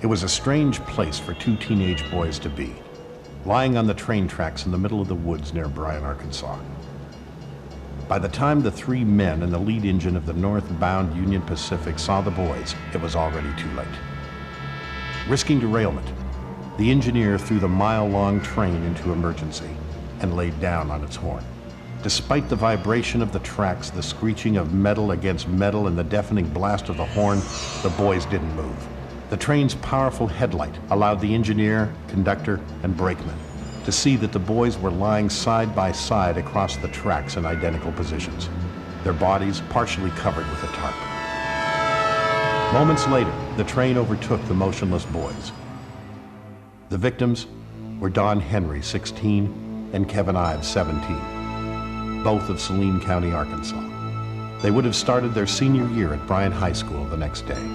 It was a strange place for two teenage boys to be, lying on the train tracks in the middle of the woods near Bryan, Arkansas. By the time the three men and the lead engine of the northbound Union Pacific saw the boys, it was already too late. Risking derailment, the engineer threw the mile-long train into emergency and laid down on its horn. Despite the vibration of the tracks, the screeching of metal against metal, and the deafening blast of the horn, the boys didn't move. The train's powerful headlight allowed the engineer, conductor, and brakeman to see that the boys were lying side by side across the tracks in identical positions, their bodies partially covered with a tarp. Moments later, the train overtook the motionless boys. The victims were Don Henry, 16, and Kevin Ives, 17, both of Saline County, Arkansas. They would have started their senior year at Bryan High School the next day.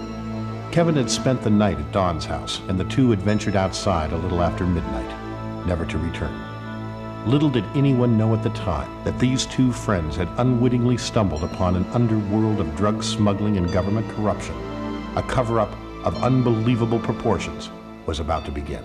Kevin had spent the night at Don's house, and the two had ventured outside a little after midnight, never to return. Little did anyone know at the time that these two friends had unwittingly stumbled upon an underworld of drug smuggling and government corruption. A cover-up of unbelievable proportions was about to begin.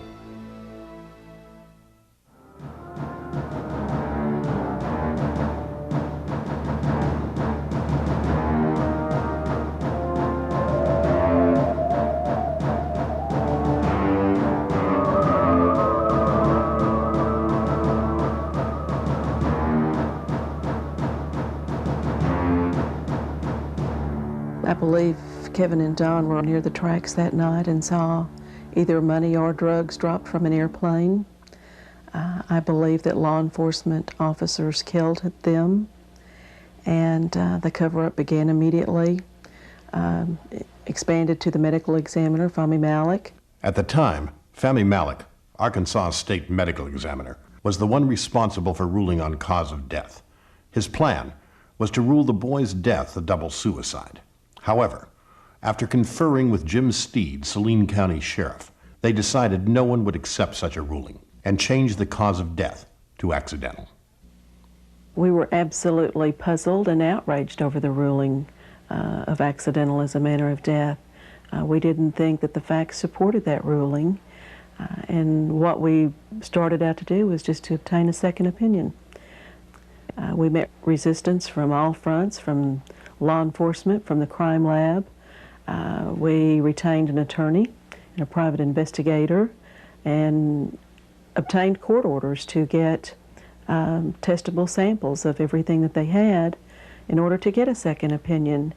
I believe Kevin and Don were near the tracks that night and saw either money or drugs dropped from an airplane. I believe that law enforcement officers killed them, and the cover-up began immediately. Expanded to the medical examiner, Fahmy Malek. At the time, Fahmy Malek, Arkansas State Medical Examiner, was the one responsible for ruling on cause of death. His plan was to rule the boys' death a double suicide. However, after conferring with Jim Steed, Saline County Sheriff, they decided no one would accept such a ruling and changed the cause of death to accidental. We were absolutely puzzled and outraged over the ruling of accidental as a manner of death. We didn't think that the facts supported that ruling, and what we started out to do was just to obtain a second opinion. We met resistance from all fronts, from law enforcement, from the crime lab. We retained an attorney and a private investigator and obtained court orders to get testable samples of everything that they had in order to get a second opinion.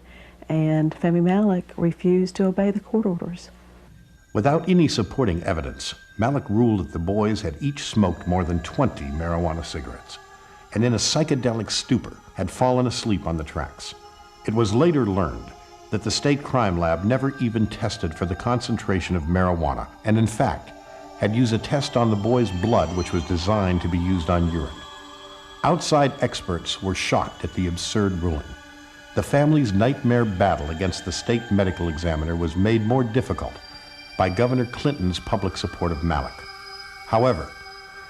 And Fahmy Malek refused to obey the court orders. Without any supporting evidence, Malek ruled that the boys had each smoked more than 20 marijuana cigarettes, and in a psychedelic stupor had fallen asleep on the tracks. It was later learned that the state crime lab never even tested for the concentration of marijuana, and in fact, had used a test on the boys' blood which was designed to be used on urine. Outside experts were shocked at the absurd ruling. The family's nightmare battle against the state medical examiner was made more difficult by Governor Clinton's public support of Malek. However,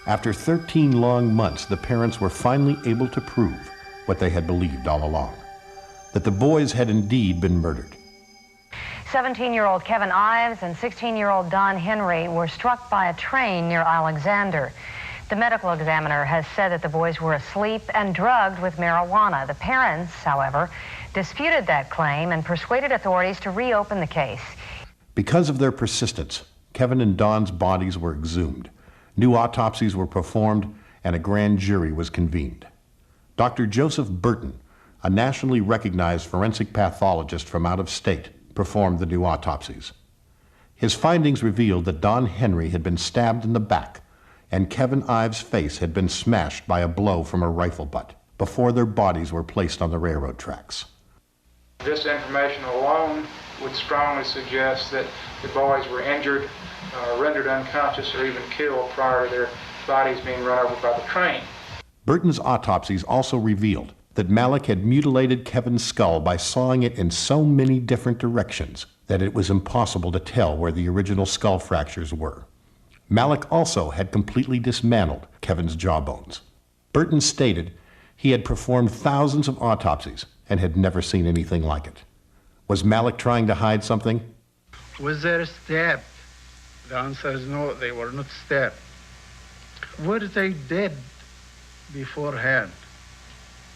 after 13 long months, the parents were finally able to prove what they had believed all along, that the boys had indeed been murdered. 17-year-old Kevin Ives and 16-year-old Don Henry were struck by a train near Alexander. The medical examiner has said that the boys were asleep and drugged with marijuana. The parents, however, disputed that claim and persuaded authorities to reopen the case. Because of their persistence, Kevin and Don's bodies were exhumed. New autopsies were performed, and a grand jury was convened. Dr. Joseph Burton, a nationally recognized forensic pathologist from out of state, performed the new autopsies. His findings revealed that Don Henry had been stabbed in the back, and Kevin Ives' face had been smashed by a blow from a rifle butt before their bodies were placed on the railroad tracks. This information alone would strongly suggest that the boys were injured, rendered unconscious, or even killed prior to their bodies being run over by the train. Burton's autopsies also revealed that Malek had mutilated Kevin's skull by sawing it in so many different directions that it was impossible to tell where the original skull fractures were. Malek also had completely dismantled Kevin's jawbones. Burton stated he had performed thousands of autopsies and had never seen anything like it. Was Malek trying to hide something? Was there a stab The answer is no, they were not stabbed. Were they dead beforehand?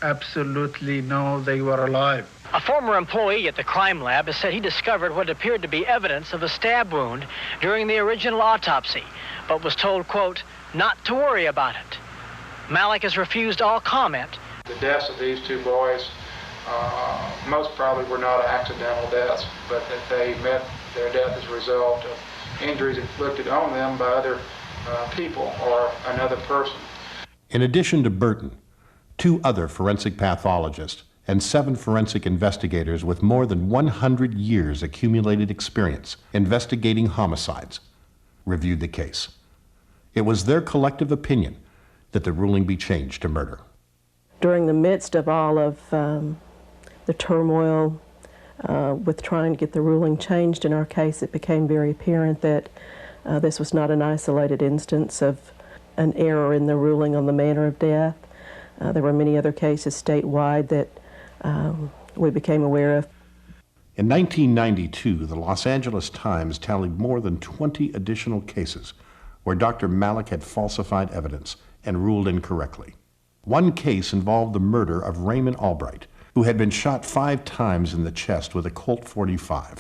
Absolutely no, they were alive. A former employee at the crime lab has said he discovered what appeared to be evidence of a stab wound during the original autopsy, but was told, quote, not to worry about it. Malik has refused all comment. The deaths of these two boys most probably were not accidental deaths, but that they met their death as a result of injuries inflicted on them by other people or another person. In addition to Burton, 2 other forensic pathologists and 7 forensic investigators with more than 100 years accumulated experience investigating homicides reviewed the case. It was their collective opinion that the ruling be changed to murder. During the midst of all of the turmoil with trying to get the ruling changed in our case, it became very apparent that this was not an isolated instance of an error in the ruling on the manner of death. There were many other cases statewide that we became aware of. In 1992, the Los Angeles Times tallied more than 20 additional cases where Dr. Malik had falsified evidence and ruled incorrectly. One case involved the murder of Raymond Albright, who had been shot 5 times in the chest with a Colt .45.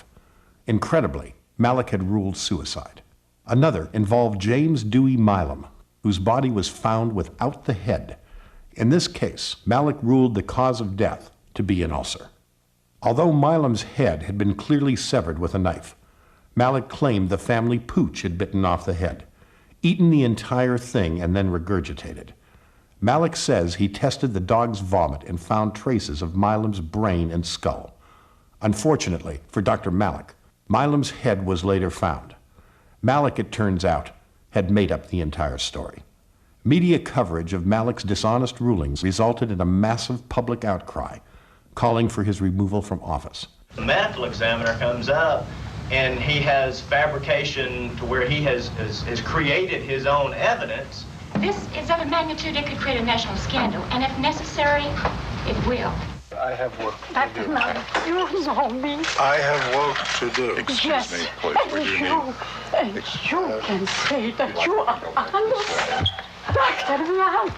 Incredibly, Malik had ruled suicide. Another involved James Dewey Milam, whose body was found without the head. In this case, Malik ruled the cause of death to be an ulcer. Although Milam's head had been clearly severed with a knife, Malik claimed the family pooch had bitten off the head, eaten the entire thing, and then regurgitated. Malik says he tested the dog's vomit and found traces of Milam's brain and skull. Unfortunately for Dr. Malik, Milam's head was later found. Malik, it turns out, had made up the entire story. Media coverage of Malik's dishonest rulings resulted in a massive public outcry, calling for his removal from office. The medical examiner comes up and he has fabrication to where he has created his own evidence. This is of a magnitude that could create a national scandal, and if necessary, it will. I have work to do. You know me. I have work to do. Yes, Excuse me, please. and Would you you can say that you are honest. Dr. Brown.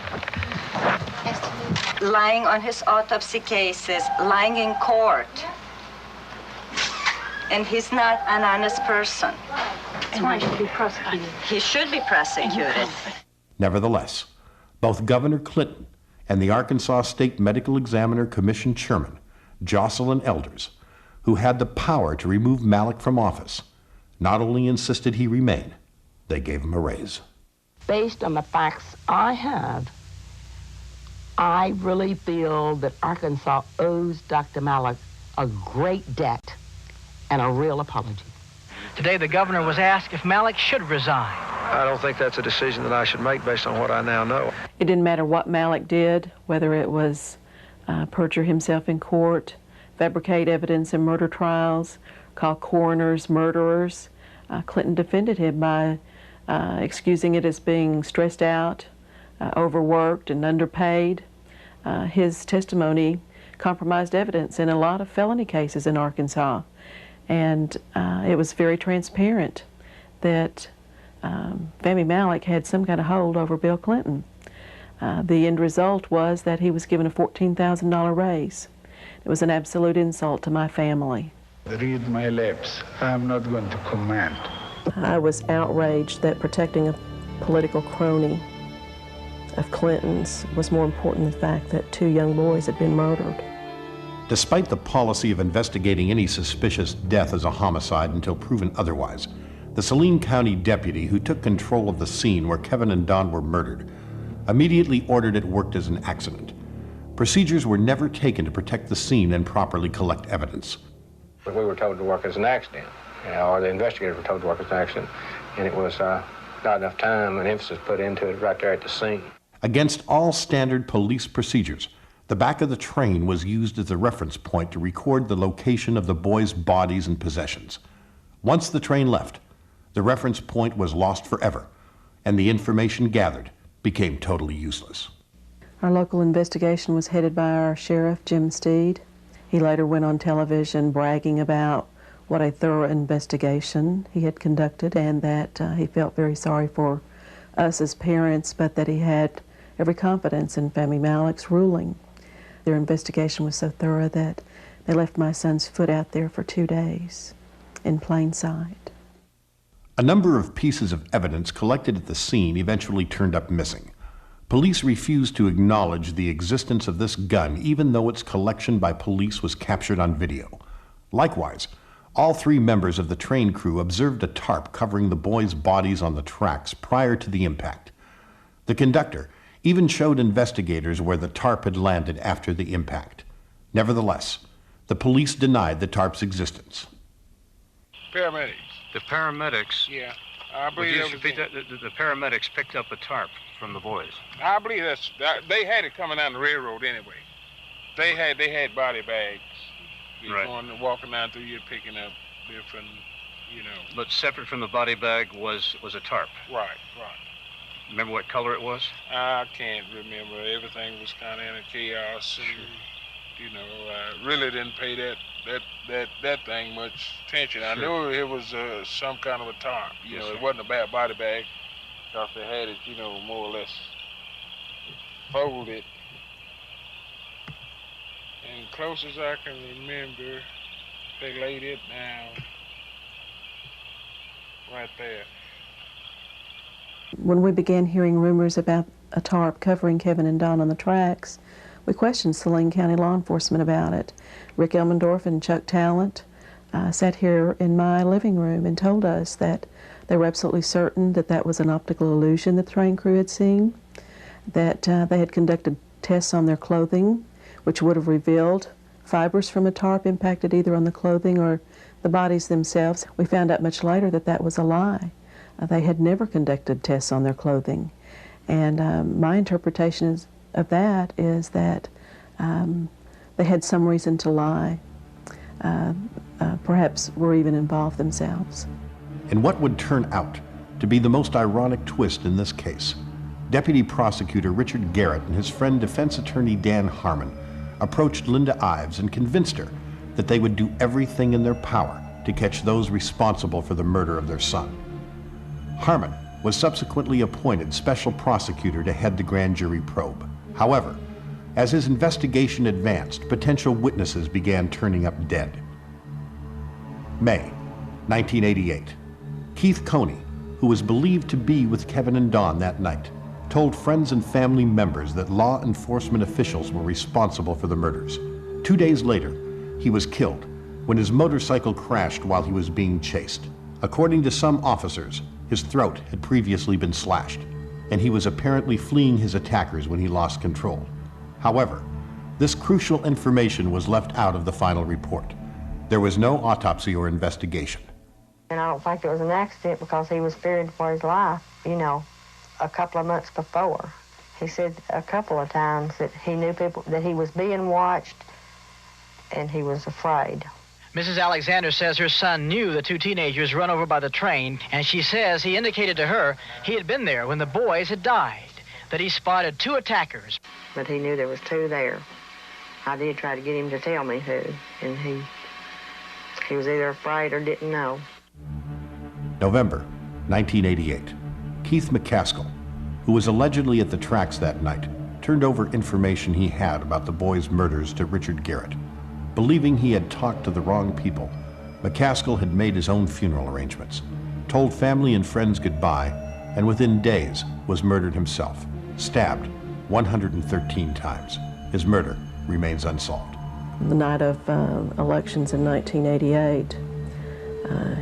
Lying on his autopsy cases, lying in court. And he's not an honest person. That's why he should be prosecuted. He should be prosecuted. Nevertheless, both Governor Clinton and the Arkansas State Medical Examiner Commission Chairman, Jocelyn Elders, who had the power to remove Malik from office, not only insisted he remain, they gave him a raise. Based on the facts I have, I really feel that Arkansas owes Dr. Malik a great debt and a real apology. Today, the governor was asked if Malik should resign. I don't think that's a decision that I should make based on what I now know. It didn't matter what Malik did, whether it was perjure himself in court, fabricate evidence in murder trials, call coroners murderers. Clinton defended him by excusing it as being stressed out, overworked, and underpaid. His testimony compromised evidence in a lot of felony cases in Arkansas. And it was very transparent that Fahmy Malik had some kind of hold over Bill Clinton. The end result was that he was given a $14,000 raise. It was an absolute insult to my family. Read my lips. I'm not going to comment. I was outraged that protecting a political crony of Clinton's was more important than the fact that 2 young boys had been murdered. Despite the policy of investigating any suspicious death as a homicide until proven otherwise, the Saline County deputy who took control of the scene where Kevin and Don were murdered immediately ordered it worked as an accident. Procedures were never taken to protect the scene and properly collect evidence. We were told to work as an accident, or the investigators were told to work as an accident, and it was not enough time and emphasis put into it right there at the scene. Against all standard police procedures, the back of the train was used as a reference point to record the location of the boys' bodies and possessions. Once the train left, the reference point was lost forever, and the information gathered became totally useless. Our local investigation was headed by our sheriff, Jim Steed. He later went on television bragging about what a thorough investigation he had conducted, and that he felt very sorry for us as parents, but that he had every confidence in Fahmy Malek's ruling. Their investigation was so thorough that they left my son's foot out there for 2 days in plain sight. A number of pieces of evidence collected at the scene eventually turned up missing. Police refused to acknowledge the existence of this gun, even though its collection by police was captured on video. Likewise, all 3 members of the train crew observed a tarp covering the boys' bodies on the tracks prior to the impact. The conductor even showed investigators where the tarp had landed after the impact. Nevertheless, the police denied the tarp's existence. Paramedics. The paramedics? Yeah. Would you repeat that? The paramedics picked up a tarp from the boys. I believe they had it coming down the railroad anyway. They had body bags. Right. Going, walking down through here, picking up different, But separate from the body bag was a tarp. Right. Remember what color it was? I can't remember. Everything was kind of in a chaos, and I really didn't pay that thing much attention. I knew it was some kind of a tarp. It wasn't a bad body bag, because they had it, more or less folded. And close as I can remember, they laid it down right there. When we began hearing rumors about a tarp covering Kevin and Don on the tracks, we questioned Saline County law enforcement about it. Rick Elmendorf and Chuck Talent sat here in my living room and told us that they were absolutely certain that that was an optical illusion the train crew had seen, that they had conducted tests on their clothing, which would have revealed fibers from a tarp impacted either on the clothing or the bodies themselves. We found out much later that that was a lie. They had never conducted tests on their clothing. And my interpretation of that is that they had some reason to lie. Perhaps were even involved themselves. In what would turn out to be the most ironic twist in this case, Deputy Prosecutor Richard Garrett and his friend defense attorney Dan Harmon approached Linda Ives and convinced her that they would do everything in their power to catch those responsible for the murder of their son. Harmon was subsequently appointed special prosecutor to head the grand jury probe. However, as his investigation advanced, potential witnesses began turning up dead. May 1988. Keith Coney, who was believed to be with Kevin and Don that night, told friends and family members that law enforcement officials were responsible for the murders. 2 days later, he was killed when his motorcycle crashed while he was being chased. According to some officers, his throat had previously been slashed, and he was apparently fleeing his attackers when he lost control. However, this crucial information was left out of the final report. There was no autopsy or investigation. And I don't think it was an accident because he was fearing for his life, a couple of months before. He said a couple of times that he knew that he was being watched and he was afraid. Mrs. Alexander says her son knew the 2 teenagers run over by the train, and she says he indicated to her he had been there when the boys had died, that he spotted 2 attackers. But he knew there was 2 there. I did try to get him to tell me who, and he was either afraid or didn't know. November 1988. Keith McCaskill, who was allegedly at the tracks that night, turned over information he had about the boys' murders to Richard Garrett. Believing he had talked to the wrong people, McCaskill had made his own funeral arrangements, told family and friends goodbye, and within days was murdered himself, stabbed 113 times. His murder remains unsolved. The night of elections in 1988,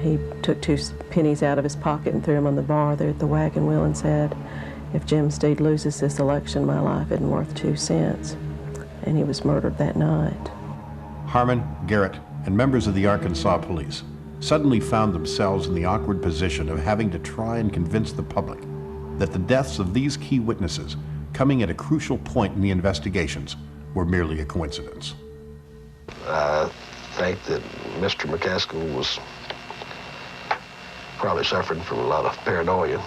he took 2 pennies out of his pocket and threw them on the bar there at the Wagon Wheel and said, "If Jim Steed loses this election, my life isn't worth 2 cents." And he was murdered that night. Harmon, Garrett, and members of the Arkansas police suddenly found themselves in the awkward position of having to try and convince the public that the deaths of these key witnesses, coming at a crucial point in the investigations, were merely a coincidence. I think that Mr. McCaskill was probably suffering from a lot of paranoia.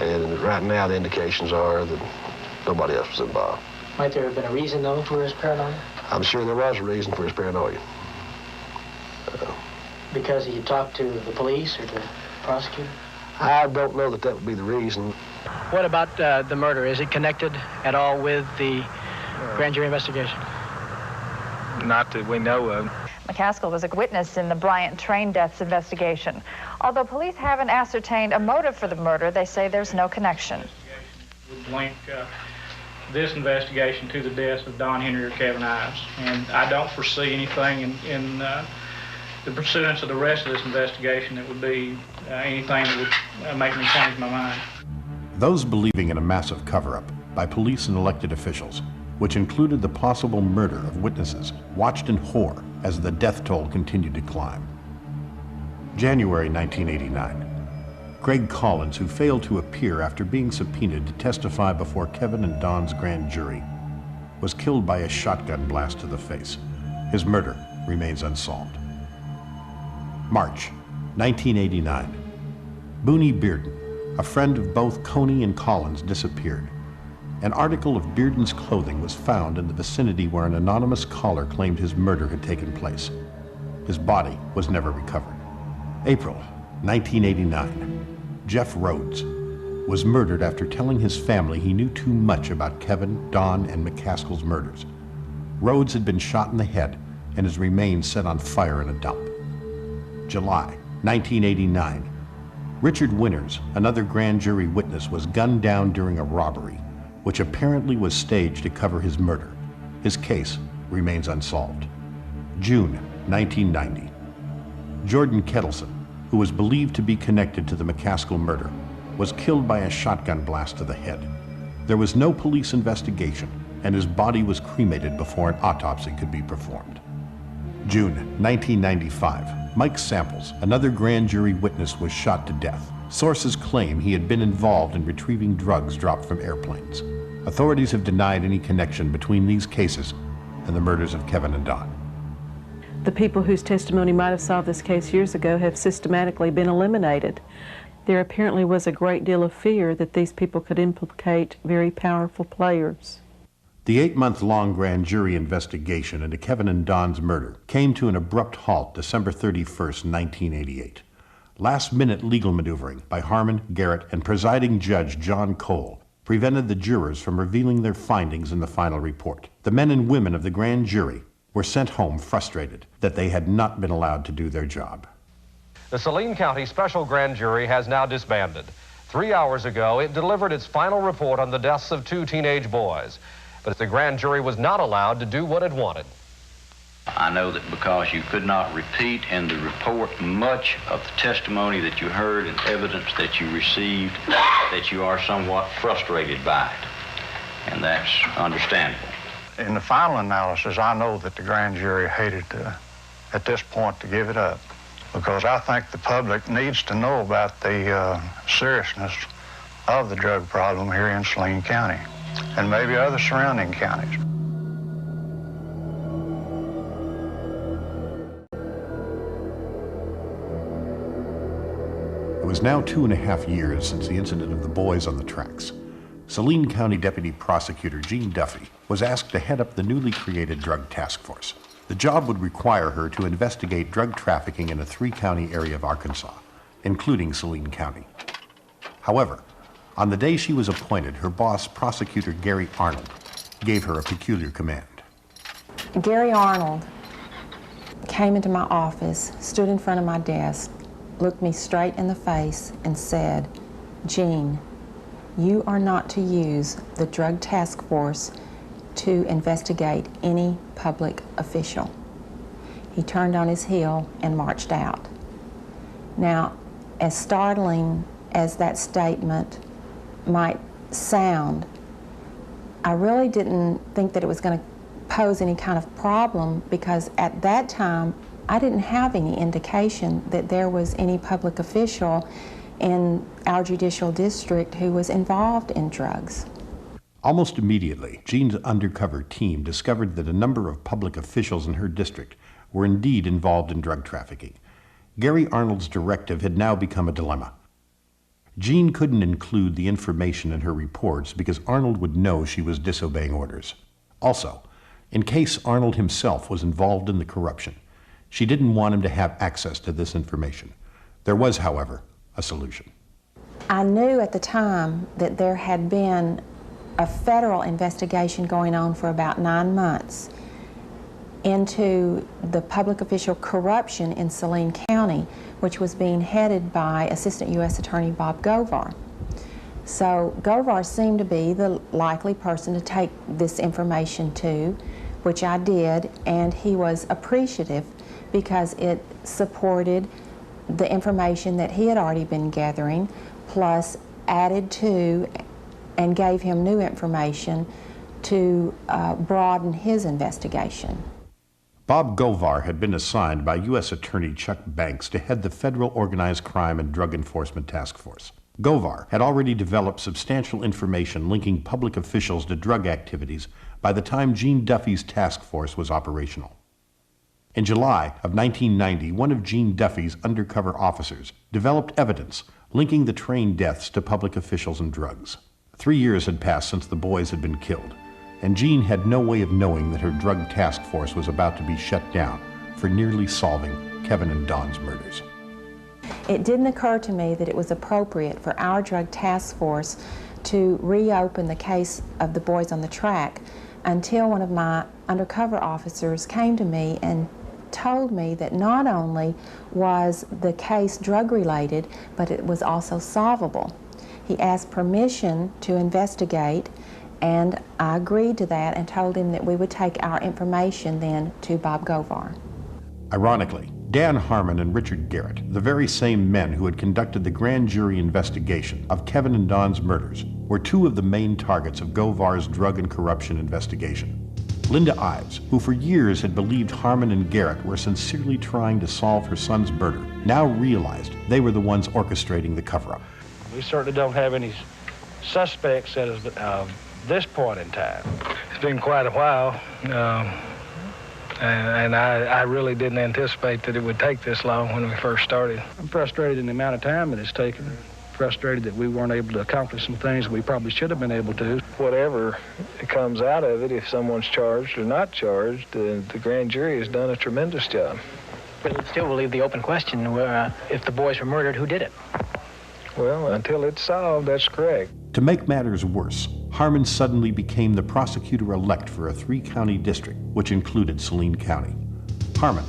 And right now the indications are that nobody else was involved. Might there have been a reason, though, for his paranoia? I'm sure there was a reason for his paranoia. Because he had talked to the police or the prosecutor? I don't know that would be the reason. What about the murder? Is it connected at all with the grand jury investigation? Not that we know of. McCaskill was a witness in the Bryant train deaths investigation. Although police haven't ascertained a motive for the murder, they say there's no connection. We link this investigation to the deaths of Don Henry or Kevin Ives, and I don't foresee anything in the pursuance of the rest of this investigation that would be anything that would make me change my mind. Those believing in a massive cover-up by police and elected officials, which included the possible murder of witnesses, watched in horror as the death toll continued to climb. January 1989. Greg Collins, who failed to appear after being subpoenaed to testify before Kevin and Don's grand jury, was killed by a shotgun blast to the face. His murder remains unsolved. March 1989. Booney Bearden, a friend of both Coney and Collins, disappeared. An article of Bearden's clothing was found in the vicinity where an anonymous caller claimed his murder had taken place. His body was never recovered. April 1989. Jeff Rhodes was murdered after telling his family he knew too much about Kevin, Don, and McCaskill's murders. Rhodes had been shot in the head and his remains set on fire in a dump. July 1989. Richard Winters, another grand jury witness, was gunned down during a robbery, which apparently was staged to cover his murder. His case remains unsolved. June 1990. Jordan Kettleson, who was believed to be connected to the McCaskill murder, was killed by a shotgun blast to the head. There was no police investigation, and his body was cremated before an autopsy could be performed. June 1995. Mike Samples, another grand jury witness, was shot to death. Sources claim he had been involved in retrieving drugs dropped from airplanes. Authorities have denied any connection between these cases and the murders of Kevin and Don. The people whose testimony might have solved this case years ago have systematically been eliminated. There apparently was a great deal of fear that these people could implicate very powerful players. The 8-month-long grand jury investigation into Kevin and Don's murder came to an abrupt halt December 31st, 1988. Last-minute legal maneuvering by Harmon, Garrett, and presiding judge John Cole prevented the jurors from revealing their findings in the final report. The men and women of the grand jury were sent home frustrated that they had not been allowed to do their job. The Saline County Special Grand Jury has now disbanded. 3 hours ago, it delivered its final report on the deaths of 2 teenage boys. But the grand jury was not allowed to do what it wanted. I know that because you could not repeat in the report much of the testimony that you heard and evidence that you received, that you are somewhat frustrated by it. And that's understandable. In the final analysis, I know that the grand jury hated at this point to give it up, because I think the public needs to know about the seriousness of the drug problem here in Saline County and maybe other surrounding counties. It was now 2.5 years since the incident of the boys on the tracks. Saline County Deputy Prosecutor Gene Duffy was asked to head up the newly created Drug Task Force. The job would require her to investigate drug trafficking in a 3-county area of Arkansas, including Saline County. However, on the day she was appointed, her boss, Prosecutor Gary Arnold, gave her a peculiar command. Gary Arnold came into my office, stood in front of my desk, looked me straight in the face, and said, "Jean, you are not to use the Drug Task Force to investigate any public official." He turned on his heel and marched out. Now, as startling as that statement might sound, I really didn't think that it was going to pose any kind of problem, because at that time I didn't have any indication that there was any public official in our judicial district who was involved in drugs. Almost immediately, Jean's undercover team discovered that a number of public officials in her district were indeed involved in drug trafficking. Gary Arnold's directive had now become a dilemma. Jean couldn't include the information in her reports because Arnold would know she was disobeying orders. Also, in case Arnold himself was involved in the corruption, She didn't want him to have access to this information. There was, however, a solution. I knew at the time that there had been a federal investigation going on for about 9 months into the public official corruption in Saline County, which was being headed by Assistant U.S. Attorney Bob Govar. So Govar seemed to be the likely person to take this information to, which I did, and he was appreciative because it supported the information that he had already been gathering, plus added to and gave him new information to broaden his investigation. Bob Govar had been assigned by U.S. Attorney Chuck Banks to head the Federal Organized Crime and Drug Enforcement Task Force. Govar had already developed substantial information linking public officials to drug activities by the time Gene Duffy's task force was operational. In July of 1990, one of Gene Duffy's undercover officers developed evidence linking the train deaths to public officials and drugs. 3 years had passed since the boys had been killed, and Gene had no way of knowing that her drug task force was about to be shut down for nearly solving Kevin and Don's murders. It didn't occur to me that it was appropriate for our drug task force to reopen the case of the boys on the track until one of my undercover officers came to me and told me that not only was the case drug-related, but it was also solvable. He asked permission to investigate, and I agreed to that and told him that we would take our information then to Bob Govar. Ironically, Dan Harmon and Richard Garrett, the very same men who had conducted the grand jury investigation of Kevin and Don's murders, were two of the main targets of Govar's drug and corruption investigation. Linda Ives, who for years had believed Harmon and Garrett were sincerely trying to solve her son's murder, now realized they were the ones orchestrating the cover-up. We certainly don't have any suspects at this point in time. It's been quite a while, and I really didn't anticipate that it would take this long when we first started. I'm frustrated in the amount of time that it's taken. Frustrated that we weren't able to accomplish some things we probably should have been able to. Whatever comes out of it, if someone's charged or not charged, the grand jury has done a tremendous job. But it still will leave the open question, if the boys were murdered, who did it? Well, until it's solved, that's correct. To make matters worse, Harmon suddenly became the prosecutor-elect for a 3-county district, which included Saline County. Harmon,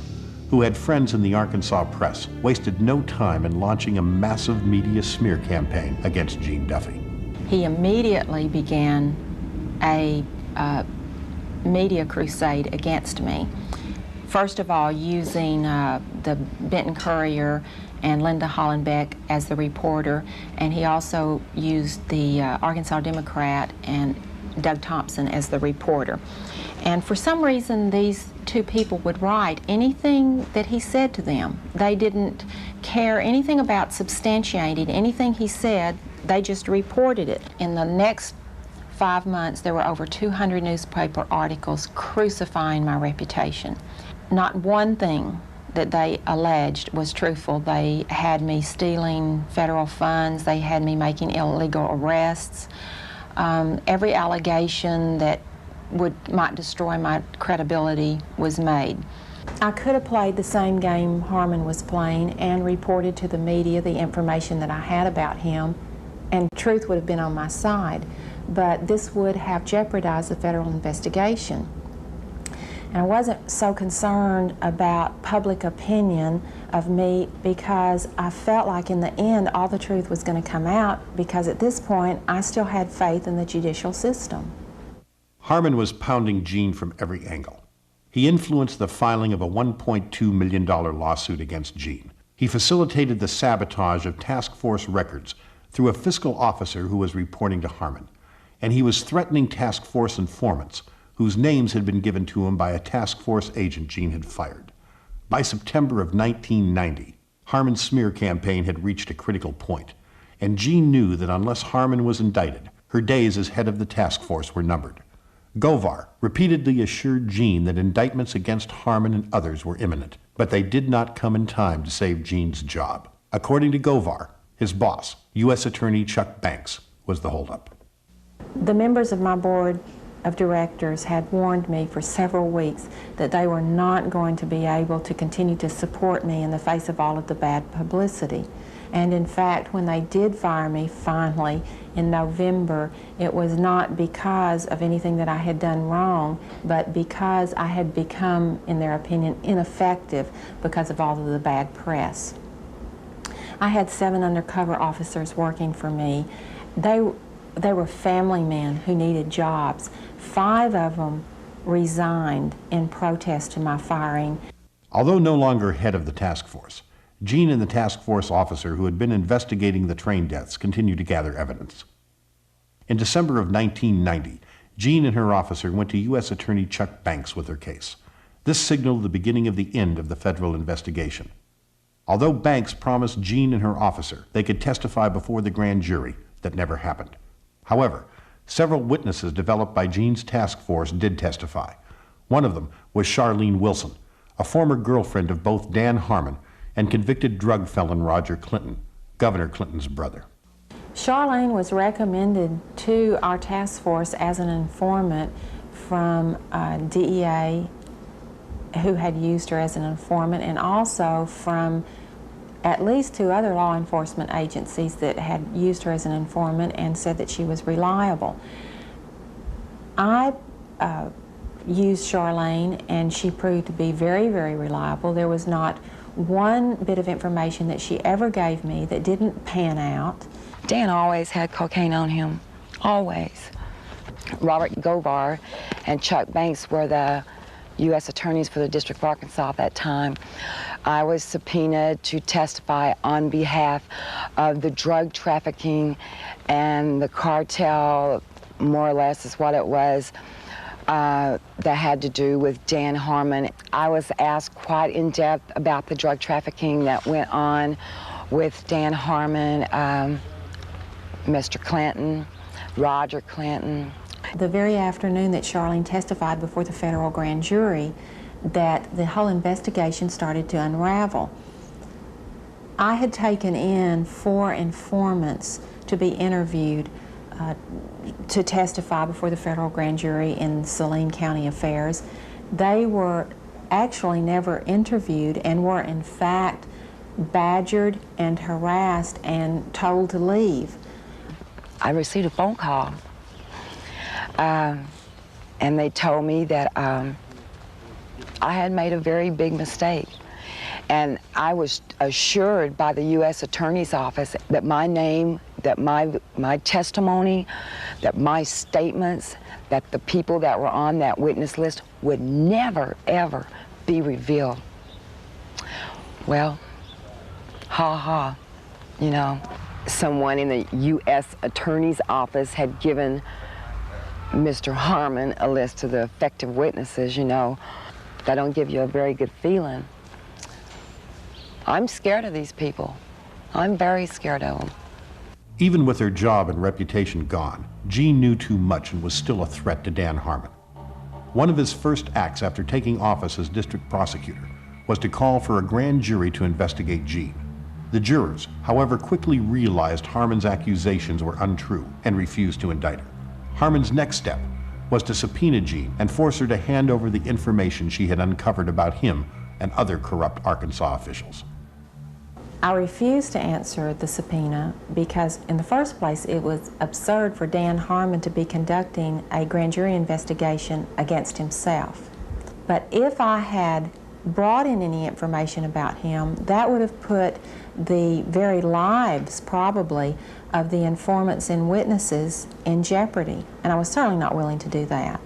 who had friends in the Arkansas press, wasted no time in launching a massive media smear campaign against Gene Duffy. He immediately began a media crusade against me. First of all, using the Benton Courier and Linda Hollenbeck as the reporter, and he also used the Arkansas Democrat and Doug Thompson as the reporter. And for some reason, these two people would write anything that he said to them. They didn't care anything about substantiating anything he said. They just reported it. In the next 5 months, there were over 200 newspaper articles crucifying my reputation. Not one thing that they alleged was truthful. They had me stealing federal funds. They had me making illegal arrests. Every allegation that might destroy my credibility was made. I could have played the same game Harmon was playing and reported to the media the information that I had about him, and truth would have been on my side. But this would have jeopardized the federal investigation. And I wasn't so concerned about public opinion of me because I felt like in the end all the truth was going to come out, because at this point I still had faith in the judicial system. Harmon was pounding Gene from every angle. He influenced the filing of a $1.2 million lawsuit against Gene. He facilitated the sabotage of task force records through a fiscal officer who was reporting to Harmon. And he was threatening task force informants whose names had been given to him by a task force agent Gene had fired. By September of 1990, Harmon's smear campaign had reached a critical point, and Gene knew that unless Harmon was indicted, her days as head of the task force were numbered. Govar repeatedly assured Gene that indictments against Harmon and others were imminent, but they did not come in time to save Gene's job. According to Govar, his boss, U.S. Attorney Chuck Banks, was the holdup. The members of my board of directors had warned me for several weeks that they were not going to be able to continue to support me in the face of all of the bad publicity. And in fact, when they did fire me finally in November, it was not because of anything that I had done wrong, but because I had become, in their opinion, ineffective because of all of the bad press. I had 7 undercover officers working for me. They were family men who needed jobs. 5 of them resigned in protest to my firing. Although no longer head of the task force, Jean and the task force officer who had been investigating the train deaths continued to gather evidence. In December of 1990, Jean and her officer went to U.S. Attorney Chuck Banks with their case. This signaled the beginning of the end of the federal investigation. Although Banks promised Jean and her officer they could testify before the grand jury, that never happened. However, several witnesses developed by Jean's task force did testify. One of them was Charlene Wilson, a former girlfriend of both Dan Harmon and convicted drug felon Roger Clinton, Governor Clinton's brother. Charlene was recommended to our task force as an informant from DEA, who had used her as an informant, and also from at least 2 other law enforcement agencies that had used her as an informant and said that she was reliable. I used Charlene, and she proved to be very, very reliable. There was not one bit of information that she ever gave me that didn't pan out. Dan always had cocaine on him, always. Robert Govar and Chuck Banks were the U.S. attorneys for the District of Arkansas at that time. I was subpoenaed to testify on behalf of the drug trafficking and the cartel, more or less is what it was, that had to do with Dan Harmon. I was asked quite in depth about the drug trafficking that went on with Dan Harmon, Mr. Clinton, Roger Clinton. The very afternoon that Charlene testified before the federal grand jury, that the whole investigation started to unravel. I had taken in 4 informants to be interviewed to testify before the federal grand jury in Saline County affairs. They were actually never interviewed and were in fact badgered and harassed and told to leave. I received a phone call and they told me that I had made a very big mistake. And I was assured by the U.S. Attorney's Office that my name, that my testimony, that my statements, that the people that were on that witness list would never, ever be revealed. Well, ha ha, you know. Someone in the U.S. Attorney's Office had given Mr. Harmon a list of the effective witnesses, you know. That don't give you a very good feeling. I'm scared of these people. I'm very scared of them. Even with her job and reputation gone, Jean knew too much and was still a threat to Dan Harmon. One of his first acts after taking office as district prosecutor was to call for a grand jury to investigate Jean. The jurors, however, quickly realized Harmon's accusations were untrue and refused to indict her. Harmon's next step was to subpoena Jean and force her to hand over the information she had uncovered about him and other corrupt Arkansas officials. I refused to answer the subpoena because, in the first place, it was absurd for Dan Harmon to be conducting a grand jury investigation against himself. But if I had brought in any information about him, that would have put the very lives, probably, of the informants and witnesses in jeopardy, and I was certainly not willing to do that.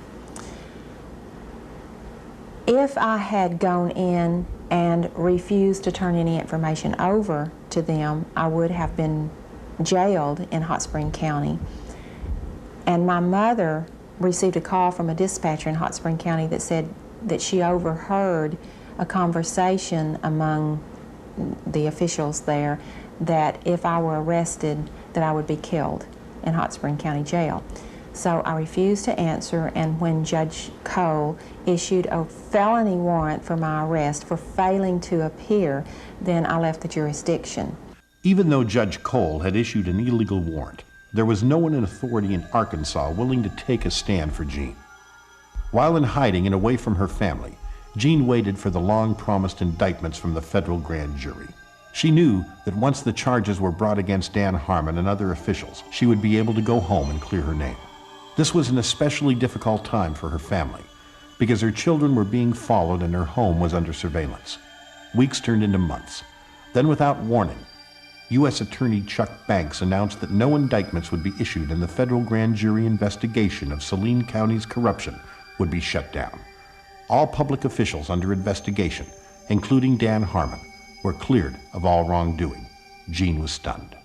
If I had gone in and refused to turn any information over to them, I would have been jailed in Hot Spring County. And my mother received a call from a dispatcher in Hot Spring County that said that she overheard a conversation among the officials there that if I were arrested, that I would be killed in Hot Spring County Jail. So I refused to answer, and when Judge Cole issued a felony warrant for my arrest for failing to appear, then I left the jurisdiction. Even though Judge Cole had issued an illegal warrant, there was no one in authority in Arkansas willing to take a stand for Jean. While in hiding and away from her family, Jean waited for the long-promised indictments from the federal grand jury. She knew that once the charges were brought against Dan Harmon and other officials, she would be able to go home and clear her name. This was an especially difficult time for her family, because her children were being followed and her home was under surveillance. Weeks turned into months. Then, without warning, U.S. Attorney Chuck Banks announced that no indictments would be issued and the federal grand jury investigation of Saline County's corruption would be shut down. All public officials under investigation, including Dan Harmon, were cleared of all wrongdoing. Jean was stunned.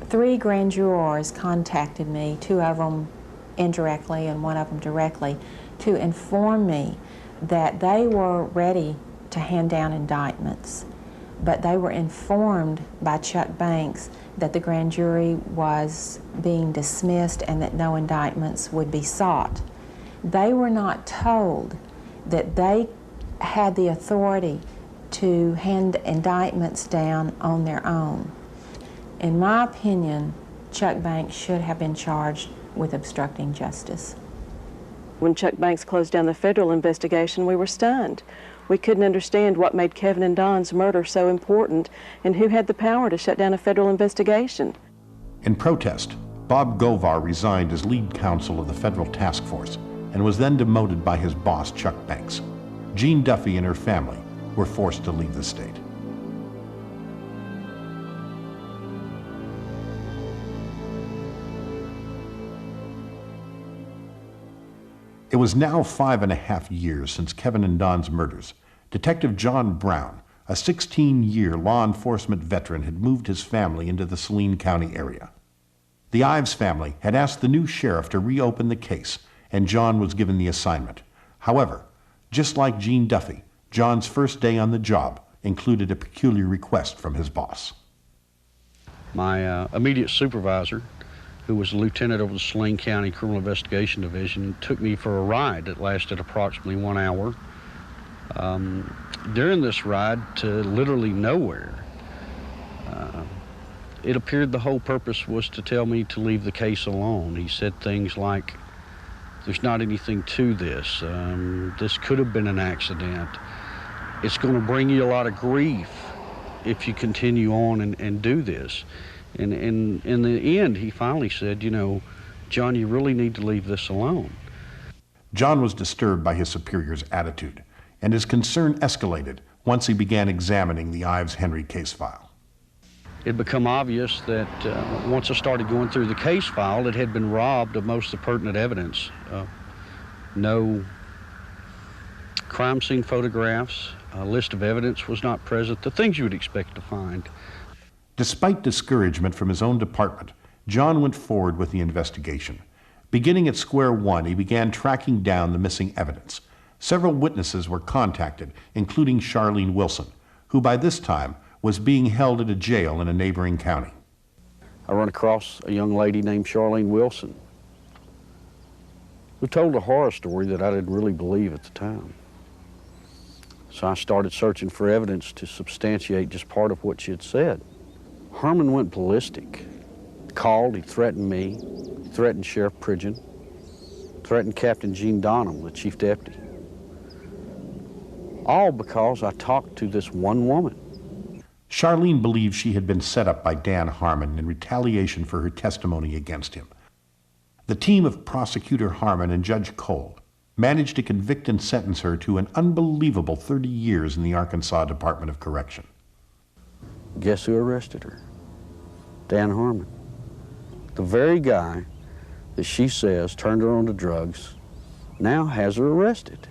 3 grand jurors contacted me, 2 of them indirectly and 1 of them directly, to inform me that they were ready to hand down indictments, but they were informed by Chuck Banks that the grand jury was being dismissed and that no indictments would be sought. They were not told that they had the authority to hand indictments down on their own. In my opinion, Chuck Banks should have been charged with obstructing justice. When Chuck Banks closed down the federal investigation, we were stunned. We couldn't understand what made Kevin and Don's murder so important and who had the power to shut down a federal investigation. In protest, Bob Govar resigned as lead counsel of the federal task force and was then demoted by his boss, Chuck Banks. Jean Duffy and her family were forced to leave the state. It was now 5.5 years since Kevin and Don's murders. Detective John Brown, a 16-year law enforcement veteran, had moved his family into the Saline County area. The Ives family had asked the new sheriff to reopen the case, and John was given the assignment. However, just like Jean Duffy, John's first day on the job included a peculiar request from his boss. My immediate supervisor, who was a lieutenant over the Saline County Criminal Investigation Division, took me for a ride that lasted approximately 1 hour. During this ride to literally nowhere, it appeared the whole purpose was to tell me to leave the case alone. He said things like, "There's not anything to this. This could have been an accident. It's going to bring you a lot of grief if you continue on and do this." And in the end, he finally said, "You know, John, you really need to leave this alone." John was disturbed by his superior's attitude, and his concern escalated once he began examining the Ives-Henry case file. It had become obvious that once I started going through the case file, it had been robbed of most of the pertinent evidence. No crime scene photographs, a list of evidence was not present, the things you would expect to find. Despite discouragement from his own department, John went forward with the investigation. Beginning at square one, he began tracking down the missing evidence. Several witnesses were contacted, including Charlene Wilson, who by this time was being held at a jail in a neighboring county. I run across a young lady named Charlene Wilson, who told a horror story that I didn't really believe at the time. So I started searching for evidence to substantiate just part of what she had said. Harmon went ballistic. Called, he threatened me, threatened Sheriff Pridgeon, threatened Captain Gene Donham, the chief deputy. All because I talked to this one woman. Charlene believed she had been set up by Dan Harmon in retaliation for her testimony against him. The team of Prosecutor Harmon and Judge Cole managed to convict and sentence her to an unbelievable 30 years in the Arkansas Department of Correction. Guess who arrested her? Dan Harmon. The very guy that she says turned her on to drugs now has her arrested.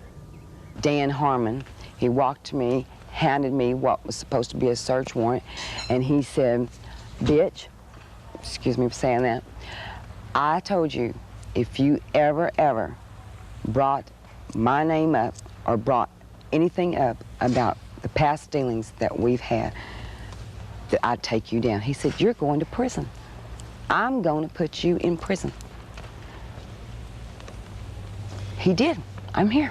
Dan Harmon, he walked to me, handed me what was supposed to be a search warrant, and he said, "Bitch," excuse me for saying that, "I told you if you ever brought my name up or brought anything up about the past dealings that we've had, that I'd take you down." He said, "You're going to prison. I'm going to put you in prison." He did. I'm here.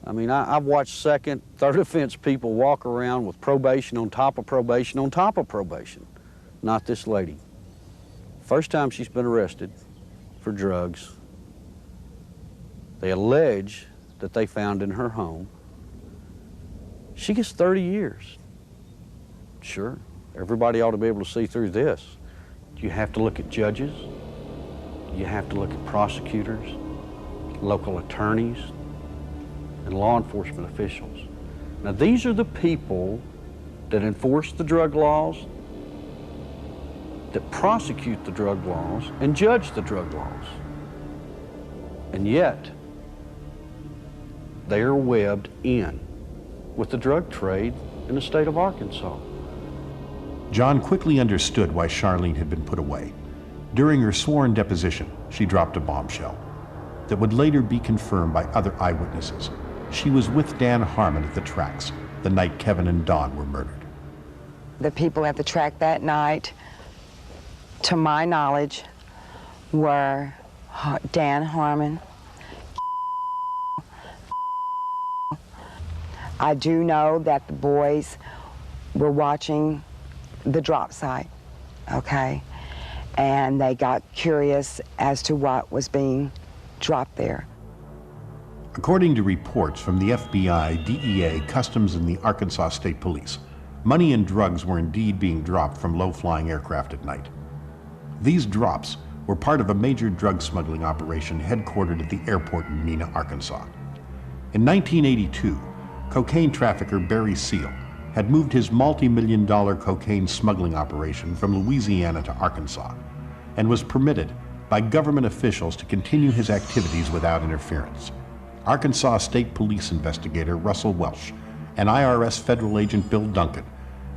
I mean, I've watched second, third offense people walk around with probation on top of probation on top of probation. Not this lady. First time she's been arrested for drugs. they allege that they found in her home, she gets 30 years. Sure, everybody ought to be able to see through this. You have to look at judges, you have to look at prosecutors, local attorneys, and law enforcement officials. Now, these are the people that enforce the drug laws, that prosecute the drug laws, and judge the drug laws. And yet, they are webbed in with the drug trade in the state of Arkansas. John quickly understood why Charlene had been put away. During her sworn deposition, she dropped a bombshell that would later be confirmed by other eyewitnesses. She was with Dan Harmon at the tracks the night Kevin and Don were murdered. The people at the track that night, to my knowledge, were Dan Harmon. I do know that the boys were watching the drop site, okay? And they got curious as to what was being dropped there. According to reports from the FBI, DEA, Customs, and the Arkansas State Police, money and drugs were indeed being dropped from low-flying aircraft at night. These drops were part of a major drug smuggling operation headquartered at the airport in Mena, Arkansas. In 1982, cocaine trafficker Barry Seal had moved his multi-million-dollar cocaine smuggling operation from Louisiana to Arkansas and was permitted by government officials to continue his activities without interference. Arkansas State Police investigator Russell Welch and IRS federal agent Bill Duncan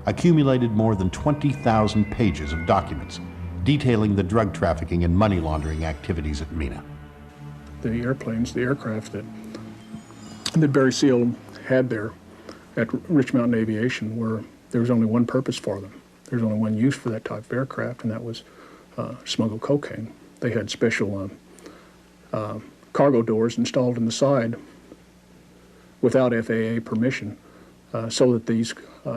accumulated more than 20,000 pages of documents detailing the drug trafficking and money laundering activities at Mena. The airplanes, the aircraft that Barry Seal had there at Rich Mountain Aviation there was only one purpose for them. There was only one use for that type of aircraft, and that was smuggle cocaine. They had special cargo doors installed in the side without FAA permission so that these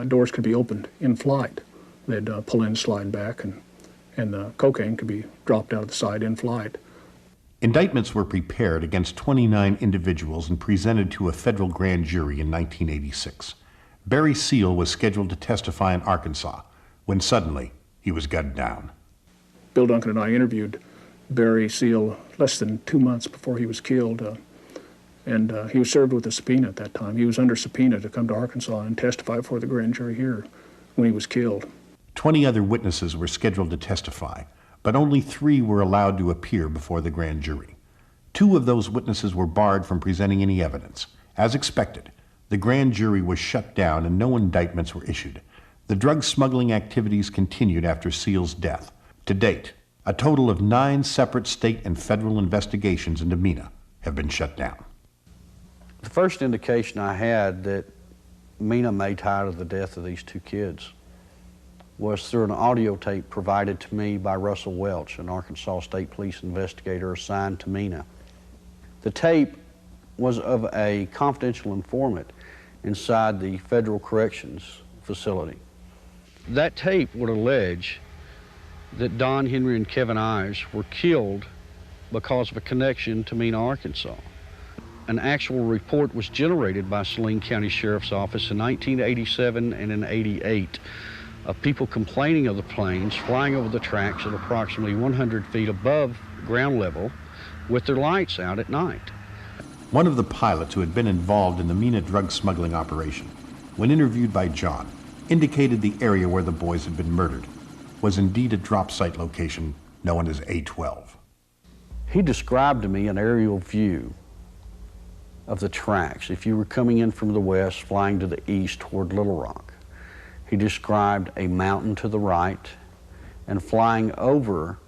doors could be opened in flight. They'd pull in, slide back, and the cocaine could be dropped out of the side in flight. Indictments were prepared against 29 individuals and presented to a federal grand jury in 1986. Barry Seal was scheduled to testify in Arkansas when suddenly he was gunned down. Bill Duncan and I interviewed Barry Seal less than 2 months before he was killed, and he was served with a subpoena at that time. He was under subpoena to come to Arkansas and testify before the grand jury here when he was killed. 20 other witnesses were scheduled to testify, but only 3 were allowed to appear before the grand jury. 2 of those witnesses were barred from presenting any evidence. As expected, the grand jury was shut down and no indictments were issued. The drug smuggling activities continued after Seal's death. To date, a total of 9 separate state and federal investigations into Mena have been shut down. The first indication I had that Mena may tie to the death of these 2 kids was through an audio tape provided to me by Russell Welch, an Arkansas State Police investigator assigned to Mena. The tape was of a confidential informant inside the Federal Corrections Facility. That tape would allege that Don Henry and Kevin Ives were killed because of a connection to Mena, Arkansas. An actual report was generated by Saline County Sheriff's Office in 1987 and in 88 of people complaining of the planes flying over the tracks at approximately 100 feet above ground level with their lights out at night. One of the pilots who had been involved in the Mena drug smuggling operation, when interviewed by John, indicated the area where the boys had been murdered was indeed a drop site location known as A12. He described to me an aerial view of the tracks. If you were coming in from the west, flying to the east toward Little Rock, he described a mountain to the right and flying over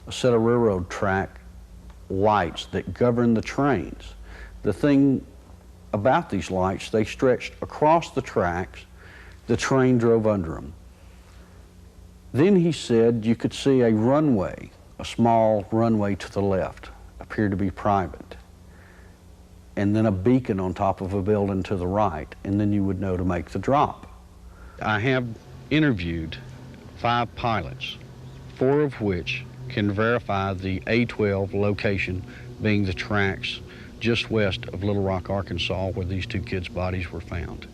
a set of railroad track lights that govern the trains. The thing about these lights, they stretched across the tracks, the train drove under them. Then he said you could see a runway, a small runway to the left, appeared to be private, and then a beacon on top of a building to the right, and then you would know to make the drop. I have interviewed 5 pilots, 4 of which can verify the A12 location being the tracks just west of Little Rock, Arkansas, where these two kids' bodies were found.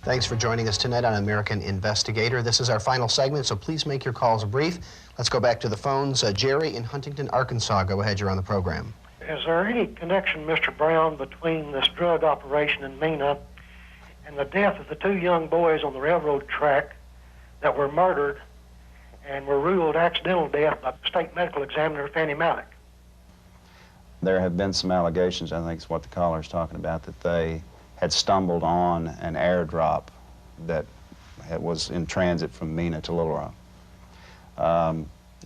Thanks for joining us tonight on American Investigator. This is our final segment, so please make your calls brief. Let's go back to the phones. Jerry in Huntington, Arkansas. Go ahead, you're on the program. Is there any connection, Mr. Brown, between this drug operation in Mena and the death of the two young boys on the railroad track that were murdered and were ruled accidental death by State Medical Examiner Fannie Malik? There have been some allegations, I think is what the caller is talking about, that they had stumbled on an airdrop that was in transit from Mena to Little Rock.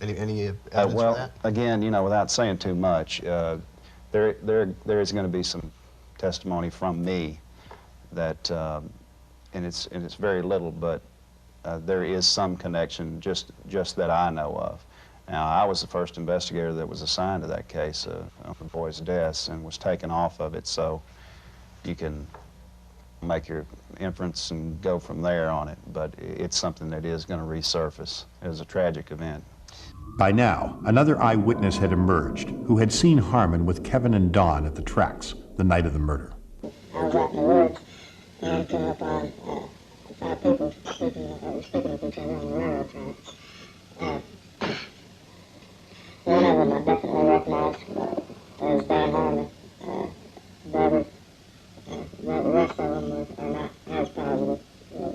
Any evidence well, for that? Again, you know, without saying too much, there is going to be some testimony from me that, and it's very little, but there is some connection just that I know of. Now, I was the first investigator that was assigned to that case of the boys' deaths and was taken off of it, so you can make your inference and go from there on it, but it's something that is going to resurface. It was a tragic event. By now, another eyewitness had emerged who had seen Harmon with Kevin and Dawn at the tracks the night of the murder. I was out in the woods and came up on 5 people speaking with each other on the railroad tracks. One of them I definitely recognized as Dan Harmon. The rest of them are not as positive,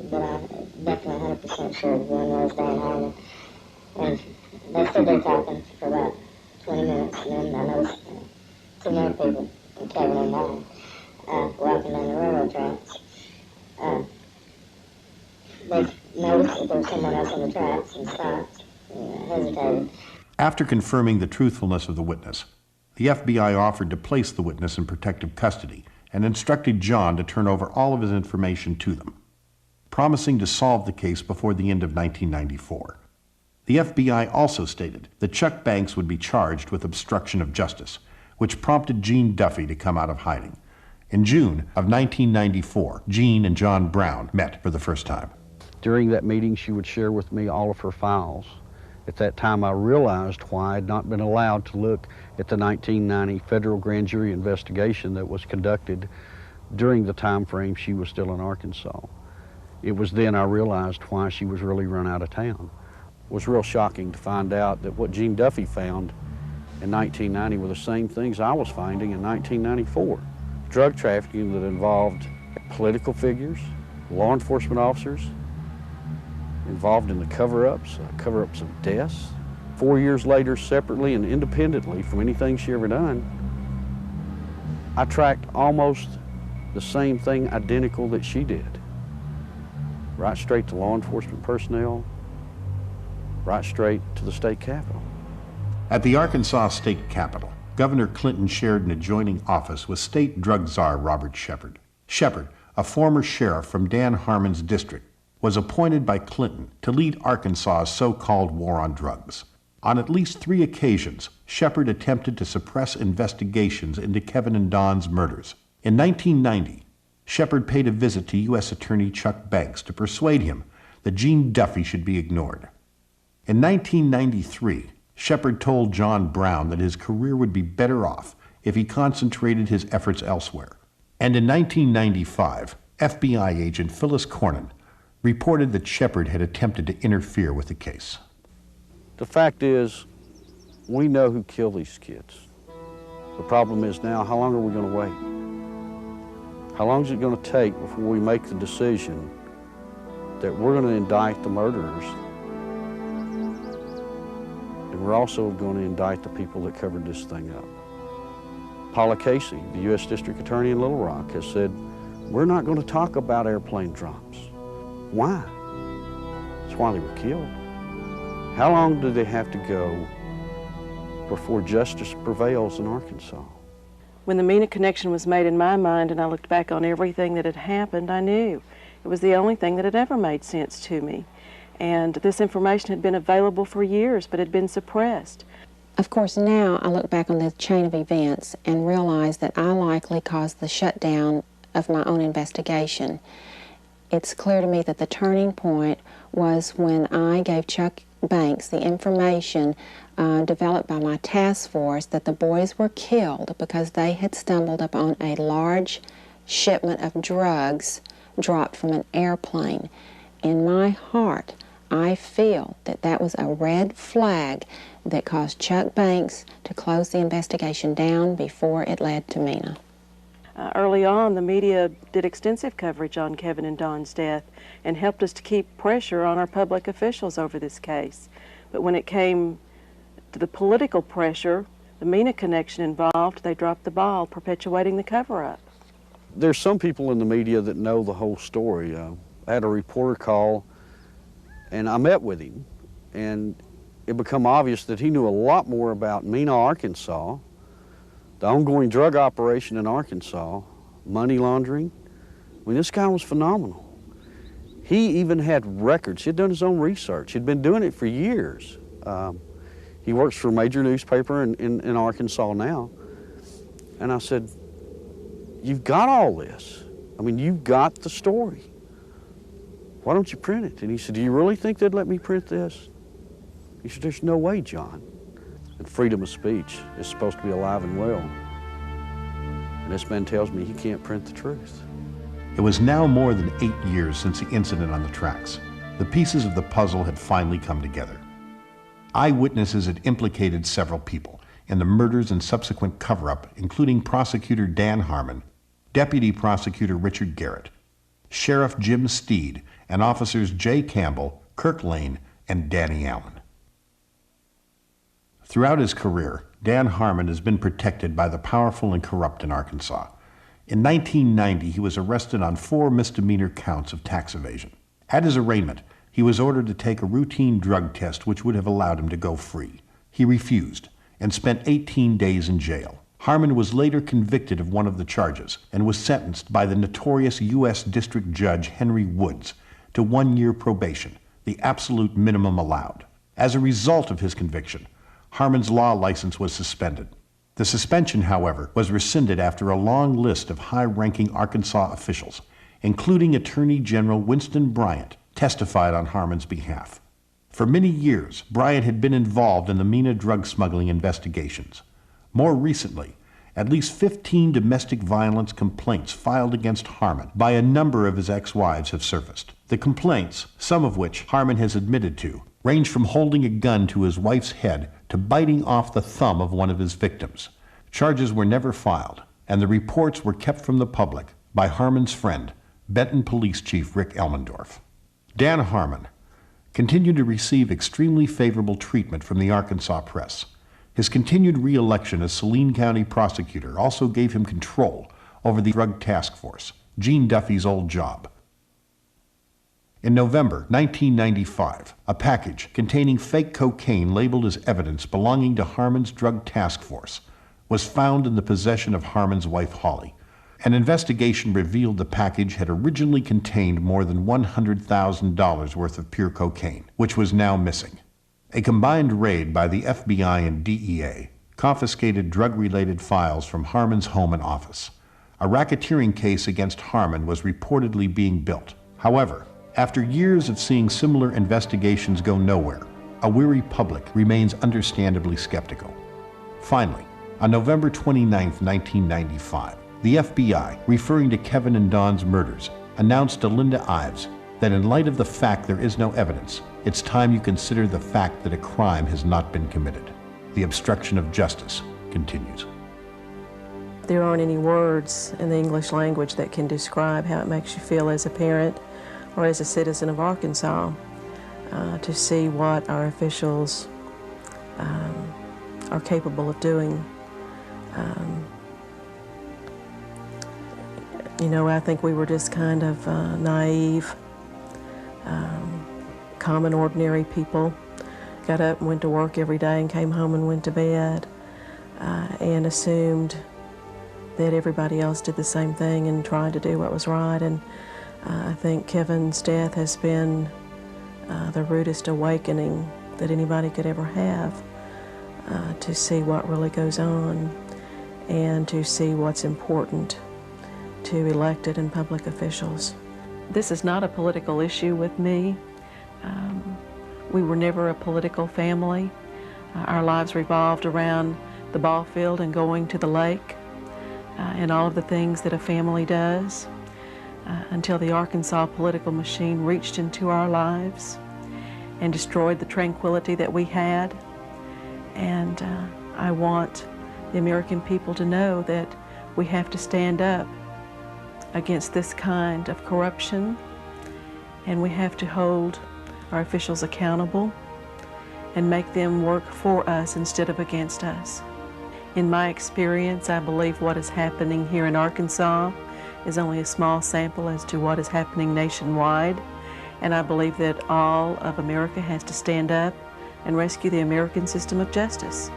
but I'm definitely 100% sure one was Dan Harmon. And they stood there talking for about 20 minutes, and then I noticed two more people, Kevin and Dawn, walking down the railroad tracks. They noticed that there was someone else on the tracks and stopped, hesitated. After confirming the truthfulness of the witness, the FBI offered to place the witness in protective custody and instructed John to turn over all of his information to them, promising to solve the case before the end of 1994. The FBI also stated that Chuck Banks would be charged with obstruction of justice, which prompted Gene Duffy to come out of hiding. In June of 1994, Gene and John Brown met for the first time. During that meeting, she would share with me all of her files. At that time, I realized why I had not been allowed to look at the 1990 federal grand jury investigation that was conducted during the time frame she was still in Arkansas. It was then I realized why she was really run out of town. It was real shocking to find out that what Gene Duffy found in 1990 were the same things I was finding in 1994. Drug trafficking that involved political figures, law enforcement officers, involved in the cover-ups of deaths. 4 years later, separately and independently from anything she ever done, I tracked almost the same thing identical that she did. Right straight to law enforcement personnel, right straight to the state capitol. At the Arkansas State Capitol, Governor Clinton shared an adjoining office with state drug czar Robert Shepard. Shepard, a former sheriff from Dan Harmon's district, was appointed by Clinton to lead Arkansas's so-called war on drugs. On at least 3 occasions, Shepard attempted to suppress investigations into Kevin and Dawn's murders. In 1990, Shepard paid a visit to U.S. Attorney Chuck Banks to persuade him that Gene Duffy should be ignored. In 1993, Shepard told John Brown that his career would be better off if he concentrated his efforts elsewhere. And in 1995, FBI agent Phyllis Cornyn reported that Shepard had attempted to interfere with the case. The fact is, we know who killed these kids. The problem is now, how long are we going to wait? How long is it going to take before we make the decision that we're going to indict the murderers, and we're also going to indict the people that covered this thing up? Paula Casey, the U.S. District Attorney in Little Rock, has said, we're not going to talk about airplane drops. Why? That's why they were killed. How long do they have to go before justice prevails in Arkansas? When the Mena connection was made in my mind and I looked back on everything that had happened, I knew it was the only thing that had ever made sense to me. And this information had been available for years, but had been suppressed. Of course, now I look back on the chain of events and realize that I likely caused the shutdown of my own investigation. It's clear to me that the turning point was when I gave Chuck Banks the information developed by my task force that the boys were killed because they had stumbled upon a large shipment of drugs dropped from an airplane. In my heart, I feel that that was a red flag that caused Chuck Banks to close the investigation down before it led to Mena. Early on, the media did extensive coverage on Kevin and Don's death and helped us to keep pressure on our public officials over this case. But when it came to the political pressure, the Mena connection involved, they dropped the ball, perpetuating the cover-up. There's some people in the media that know the whole story. I had a reporter call, and I met with him, and it became obvious that he knew a lot more about Mena, Arkansas, the ongoing drug operation in Arkansas, money laundering. I mean, this guy was phenomenal. He even had records. He had done his own research. He'd been doing it for years. He works for a major newspaper in Arkansas now. And I said, you've got all this. I mean, you've got the story. Why don't you print it? And he said, do you really think they'd let me print this? He said, there's no way, John. And freedom of speech is supposed to be alive and well. And this man tells me he can't print the truth. It was now more than 8 years since the incident on the tracks. The pieces of the puzzle had finally come together. Eyewitnesses had implicated several people in the murders and subsequent cover-up, including prosecutor Dan Harmon, deputy prosecutor Richard Garrett, Sheriff Jim Steed, and officers Jay Campbell, Kirk Lane, and Danny Allen. Throughout his career, Dan Harmon has been protected by the powerful and corrupt in Arkansas. In 1990, he was arrested on 4 misdemeanor counts of tax evasion. At his arraignment, he was ordered to take a routine drug test which would have allowed him to go free. He refused and spent 18 days in jail. Harmon was later convicted of one of the charges and was sentenced by the notorious U.S. District Judge Henry Woods to 1 year probation, the absolute minimum allowed. As a result of his conviction, Harmon's law license was suspended. The suspension, however, was rescinded after a long list of high-ranking Arkansas officials, including Attorney General Winston Bryant, testified on Harmon's behalf. For many years, Bryant had been involved in the Mena drug smuggling investigations. More recently, at least 15 domestic violence complaints filed against Harmon by a number of his ex-wives have surfaced. The complaints, some of which Harmon has admitted to, range from holding a gun to his wife's head to biting off the thumb of one of his victims. Charges were never filed, and the reports were kept from the public by Harmon's friend, Benton Police Chief Rick Elmendorf. Dan Harmon continued to receive extremely favorable treatment from the Arkansas press. His continued re-election as Saline County prosecutor also gave him control over the drug task force, Gene Duffy's old job. In November 1995, a package containing fake cocaine labeled as evidence belonging to Harmon's drug task force was found in the possession of Harmon's wife, Holly. An investigation revealed the package had originally contained more than $100,000 worth of pure cocaine, which was now missing. A combined raid by the FBI and DEA confiscated drug-related files from Harmon's home and office. A racketeering case against Harmon was reportedly being built. However, after years of seeing similar investigations go nowhere, a weary public remains understandably skeptical. Finally, on November 29, 1995, the FBI, referring to Kevin and Don's murders, announced to Linda Ives that in light of the fact there is no evidence, it's time you consider the fact that a crime has not been committed. The obstruction of justice continues. There aren't any words in the English language that can describe how it makes you feel as a parent or as a citizen of Arkansas to see what our officials are capable of doing. You know, I think we were just kind of naive, common, ordinary people. Got up and went to work every day and came home and went to bed and assumed that everybody else did the same thing and tried to do what was right. And I think Kevin's death has been the rudest awakening that anybody could ever have to see what really goes on and to see what's important to elected and public officials. This is not a political issue with me. We were never a political family. Our lives revolved around the ball field and going to the lake and all of the things that a family does until the Arkansas political machine reached into our lives and destroyed the tranquility that we had. And I want the American people to know that we have to stand up against this kind of corruption, and we have to hold our officials accountable and make them work for us instead of against us. In my experience, I believe what is happening here in Arkansas is only a small sample as to what is happening nationwide, and I believe that all of America has to stand up and rescue the American system of justice.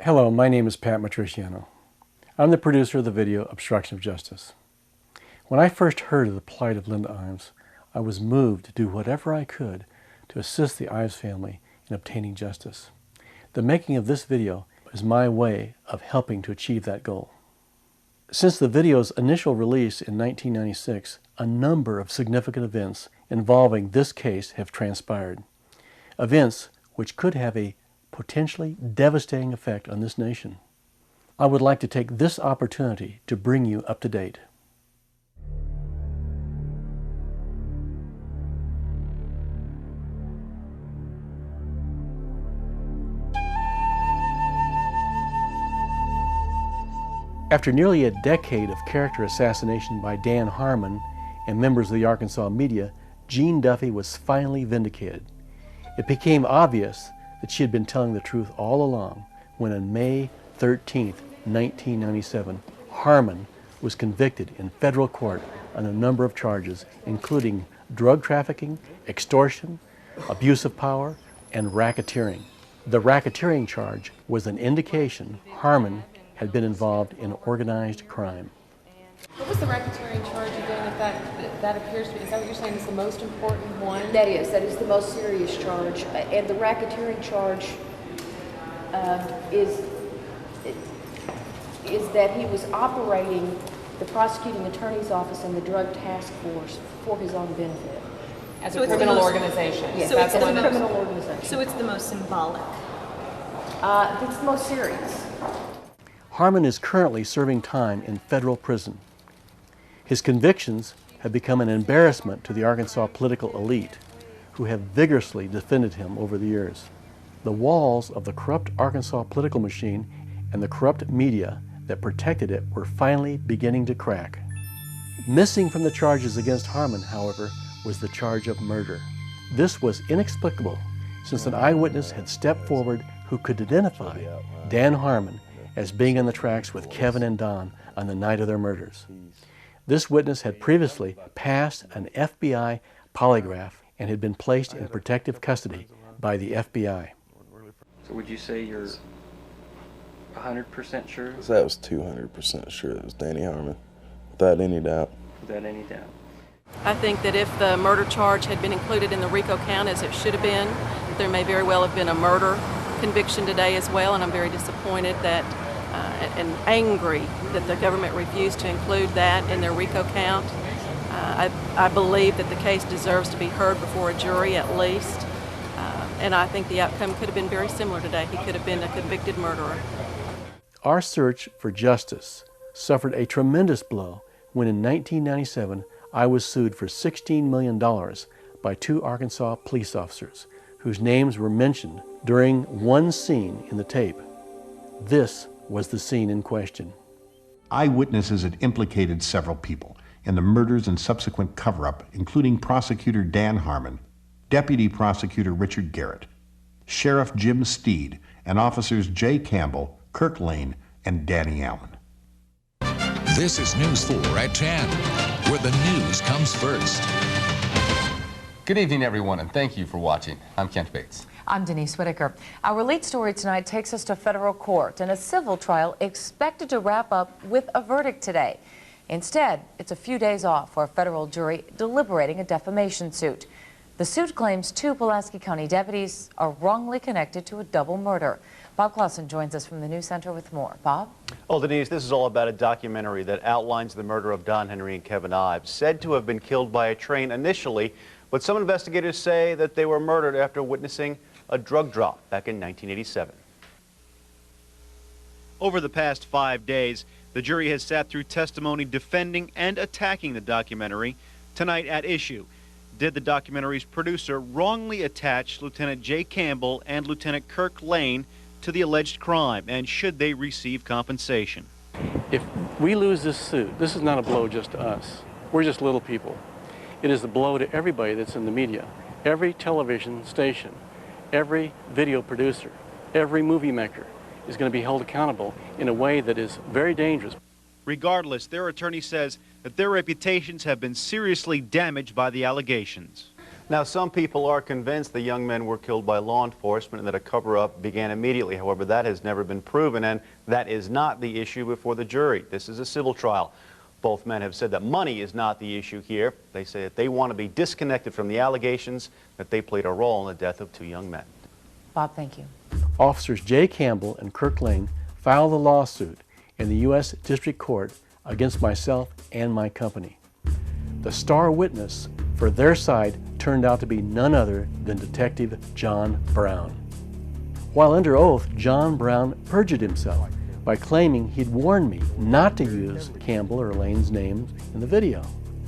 Hello, my name is Pat Matriciano. I'm the producer of the video Obstruction of Justice. When I first heard of the plight of Linda Ives, I was moved to do whatever I could to assist the Ives family in obtaining justice. The making of this video is my way of helping to achieve that goal. Since the video's initial release in 1996, a number of significant events involving this case have transpired. Events which could have a potentially devastating effect on this nation. I would like to take this opportunity to bring you up to date. After nearly a decade of character assassination by Dan Harmon and members of the Arkansas media, Gene Duffy was finally vindicated. It became obvious that she had been telling the truth all along when on May 13, 1997, Harmon was convicted in federal court on a number of charges, including drug trafficking, extortion, abuse of power, and racketeering. The racketeering charge was an indication Harmon had been involved in organized crime. What was the racketeering charge again? If that appears to be, is that what you're saying is the most important one? That is the most serious charge. And the racketeering charge is that he was operating the prosecuting attorney's office and the drug task force for his own benefit. As a criminal organization? Yes, So it's as a the criminal organization. So it's the most symbolic? It's the most serious. Harmon is currently serving time in federal prison. His convictions have become an embarrassment to the Arkansas political elite, who have vigorously defended him over the years. The walls of the corrupt Arkansas political machine and the corrupt media that protected it were finally beginning to crack. Missing from the charges against Harmon, however, was the charge of murder. This was inexplicable, since an eyewitness had stepped forward who could identify Dan Harmon as being on the tracks with Kevin and Don on the night of their murders. This witness had previously passed an FBI polygraph and had been placed in protective custody by the FBI. So would you say you're 100% sure? So that was 200% sure it was Danny Harmon, without any doubt. Without any doubt. I think that if the murder charge had been included in the RICO count as it should have been, there may very well have been a murder conviction today as well, and I'm very disappointed that and angry that the government refused to include that in their RICO count. I believe that the case deserves to be heard before a jury at least, and I think the outcome could have been very similar today. He could have been a convicted murderer. Our search for justice suffered a tremendous blow when in 1997 I was sued for $16 million by 2 Arkansas police officers whose names were mentioned during one scene in the tape. This was the scene in question. Eyewitnesses had implicated several people in the murders and subsequent cover-up, including Prosecutor Dan Harmon, Deputy Prosecutor Richard Garrett, Sheriff Jim Steed, and Officers Jay Campbell, Kirk Lane, and Danny Allen. This is News 4 at 10, where the news comes first. Good evening, everyone, and thank you for watching. I'm Kent Bates. I'm Denise Whitaker. Our lead story tonight takes us to federal court and a civil trial expected to wrap up with a verdict today. Instead, it's a few days off for a federal jury deliberating a defamation suit. The suit claims 2 Pulaski County deputies are wrongly connected to a double murder. Bob Clausen joins us from the News Center with more. Bob? Well, Denise, this is all about a documentary that outlines the murder of Don Henry and Kevin Ives, said to have been killed by a train initially, but some investigators say that they were murdered after witnessing a drug drop back in 1987. Over the past 5 days, the jury has sat through testimony defending and attacking the documentary. Tonight at issue, did the documentary's producer wrongly attach Lieutenant Jay Campbell and Lieutenant Kirk Lane to the alleged crime, and should they receive compensation? If we lose this suit, this is not a blow just to us. We're just little people. It is a blow to everybody that's in the media. Every television station, every video producer, every movie maker is going to be held accountable in a way that is very dangerous. Regardless, their attorney says that their reputations have been seriously damaged by the allegations. Now, some people are convinced the young men were killed by law enforcement and that a cover-up began immediately. However, that has never been proven, and that is not the issue before the jury. This is a civil trial. Both men have said that money is not the issue here. They say that they want to be disconnected from the allegations that they played a role in the death of 2 young men. Bob, thank you. Officers Jay Campbell and Kirk Lane filed a lawsuit in the U.S. District Court against myself and my company. The star witness for their side turned out to be none other than Detective John Brown. While under oath, John Brown perjured himself by claiming he'd warned me not to use Campbell or Lane's names in the video.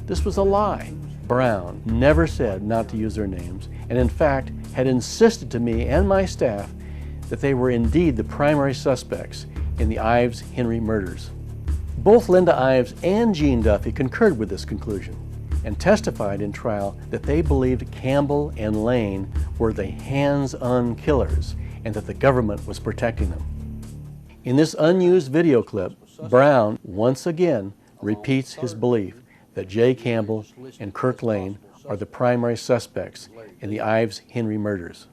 This was a lie. Brown never said not to use their names, and in fact had insisted to me and my staff that they were indeed the primary suspects in the Ives-Henry murders. Both Linda Ives and Gene Duffy concurred with this conclusion and testified in trial that they believed Campbell and Lane were the hands-on killers and that the government was protecting them. In this unused video clip, Brown once again repeats his belief that Jay Campbell and Kirk Lane are the primary suspects in the Ives-Henry murders.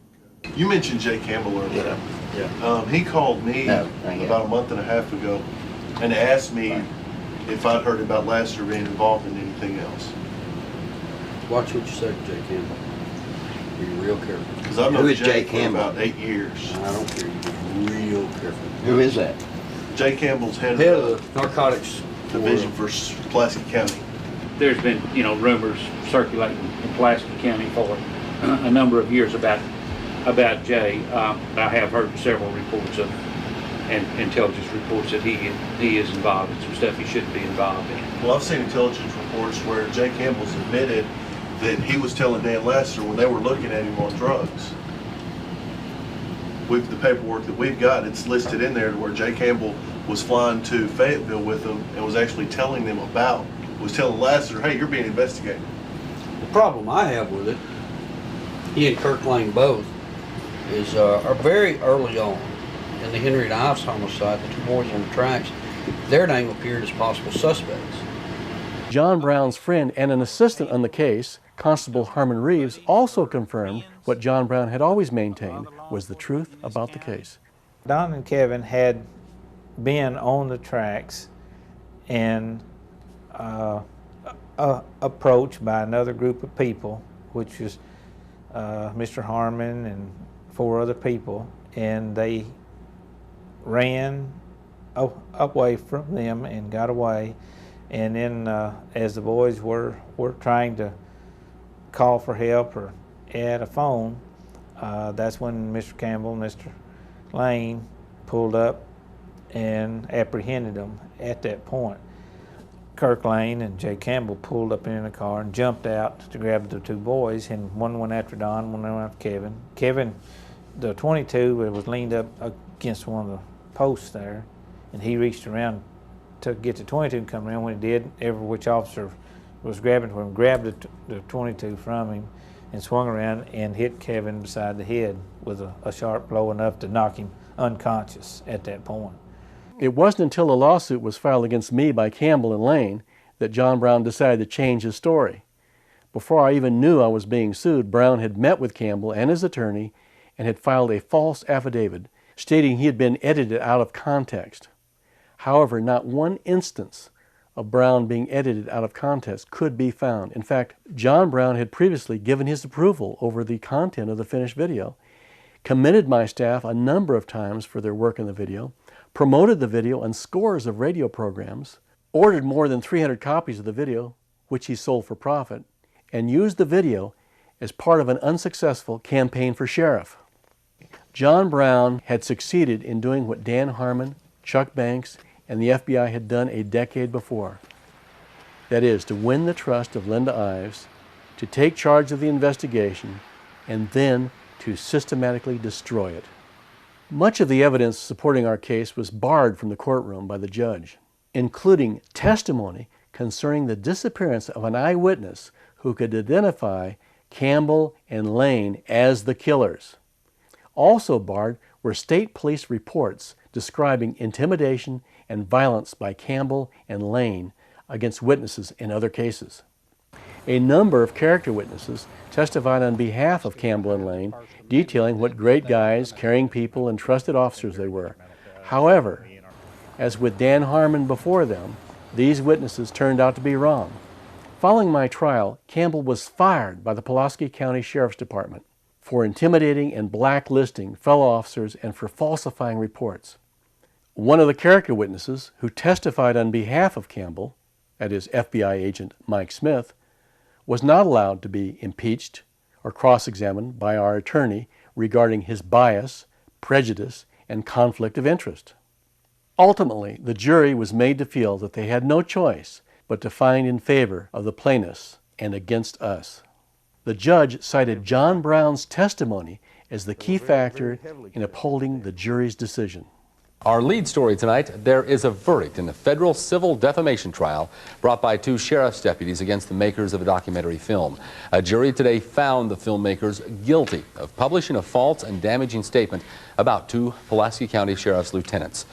You mentioned Jay Campbell earlier. Yeah. He called me about a month and a half ago and asked me if I'd heard about Lassiter being involved in anything else. Watch what you say to Jay Campbell. Be real careful. Because I've known Jay for about 8 years. I don't care. You be real careful. Who is that? Jay Campbell's head of the narcotics division for Pulaski County. There's been, rumors circulating in Pulaski County for a number of years about Jay. I have heard several reports of, and intelligence reports that he is involved in some stuff he shouldn't be involved in. Well, I've seen intelligence reports where Jay Campbell's admitted that he was telling Dan Lassiter when they were looking at him on drugs. With the paperwork that we've got, it's listed in there to where Jay Campbell was flying to Fayetteville with them and was actually telling Lassiter, hey, you're being investigated. The problem I have with it, he and Kirk Lane both, is are very early on in the Henry and Ives homicide, the two boys on the tracks, their name appeared as possible suspects. John Brown's friend and an assistant on the case, Constable Harmon Reeves, also confirmed what John Brown had always maintained was the truth about the case. Don and Kevin had been on the tracks and approached by another group of people, which was Mr. Harmon and 4 other people, and they ran away from them and got away. And then as the boys were trying to call for help or add a phone, that's when Mr. Campbell and Mr. Lane pulled up and apprehended them at that point. Kirk Lane and Jay Campbell pulled up in the car and jumped out to grab the 2 boys, and one went after Don, one went after Kevin. Kevin, the .22 was leaned up against one of the posts there, and he reached around to get the .22 and come around. When he did, every which officer was grabbing for him, grabbed the .22 from him and swung around and hit Kevin beside the head with a sharp blow enough to knock him unconscious at that point. It wasn't until a lawsuit was filed against me by Campbell and Lane that John Brown decided to change his story. Before I even knew I was being sued, Brown had met with Campbell and his attorney and had filed a false affidavit stating he had been edited out of context. However, not one instance of Brown being edited out of context could be found. In fact, John Brown had previously given his approval over the content of the finished video, commended my staff a number of times for their work in the video, promoted the video on scores of radio programs, ordered more than 300 copies of the video, which he sold for profit, and used the video as part of an unsuccessful campaign for sheriff. John Brown had succeeded in doing what Dan Harmon, Chuck Banks, and the FBI had done a decade before. That is, to win the trust of Linda Ives, to take charge of the investigation, and then to systematically destroy it. Much of the evidence supporting our case was barred from the courtroom by the judge, including testimony concerning the disappearance of an eyewitness who could identify Campbell and Lane as the killers. Also barred were state police reports describing intimidation and violence by Campbell and Lane against witnesses in other cases. A number of character witnesses testified on behalf of Campbell and Lane, detailing what great guys, caring people, and trusted officers they were. However, as with Dan Harmon before them, these witnesses turned out to be wrong. Following my trial, Campbell was fired by the Pulaski County Sheriff's Department for intimidating and blacklisting fellow officers and for falsifying reports. One of the character witnesses who testified on behalf of Campbell, that is FBI agent Mike Smith, was not allowed to be impeached or cross-examined by our attorney regarding his bias, prejudice, and conflict of interest. Ultimately, the jury was made to feel that they had no choice but to find in favor of the plaintiffs and against us. The judge cited John Brown's testimony as the key factor in upholding the jury's decision. Our lead story tonight, there is a verdict in the federal civil defamation trial brought by 2 sheriff's deputies against the makers of a documentary film. A jury today found the filmmakers guilty of publishing a false and damaging statement about 2 Pulaski County Sheriff's lieutenants.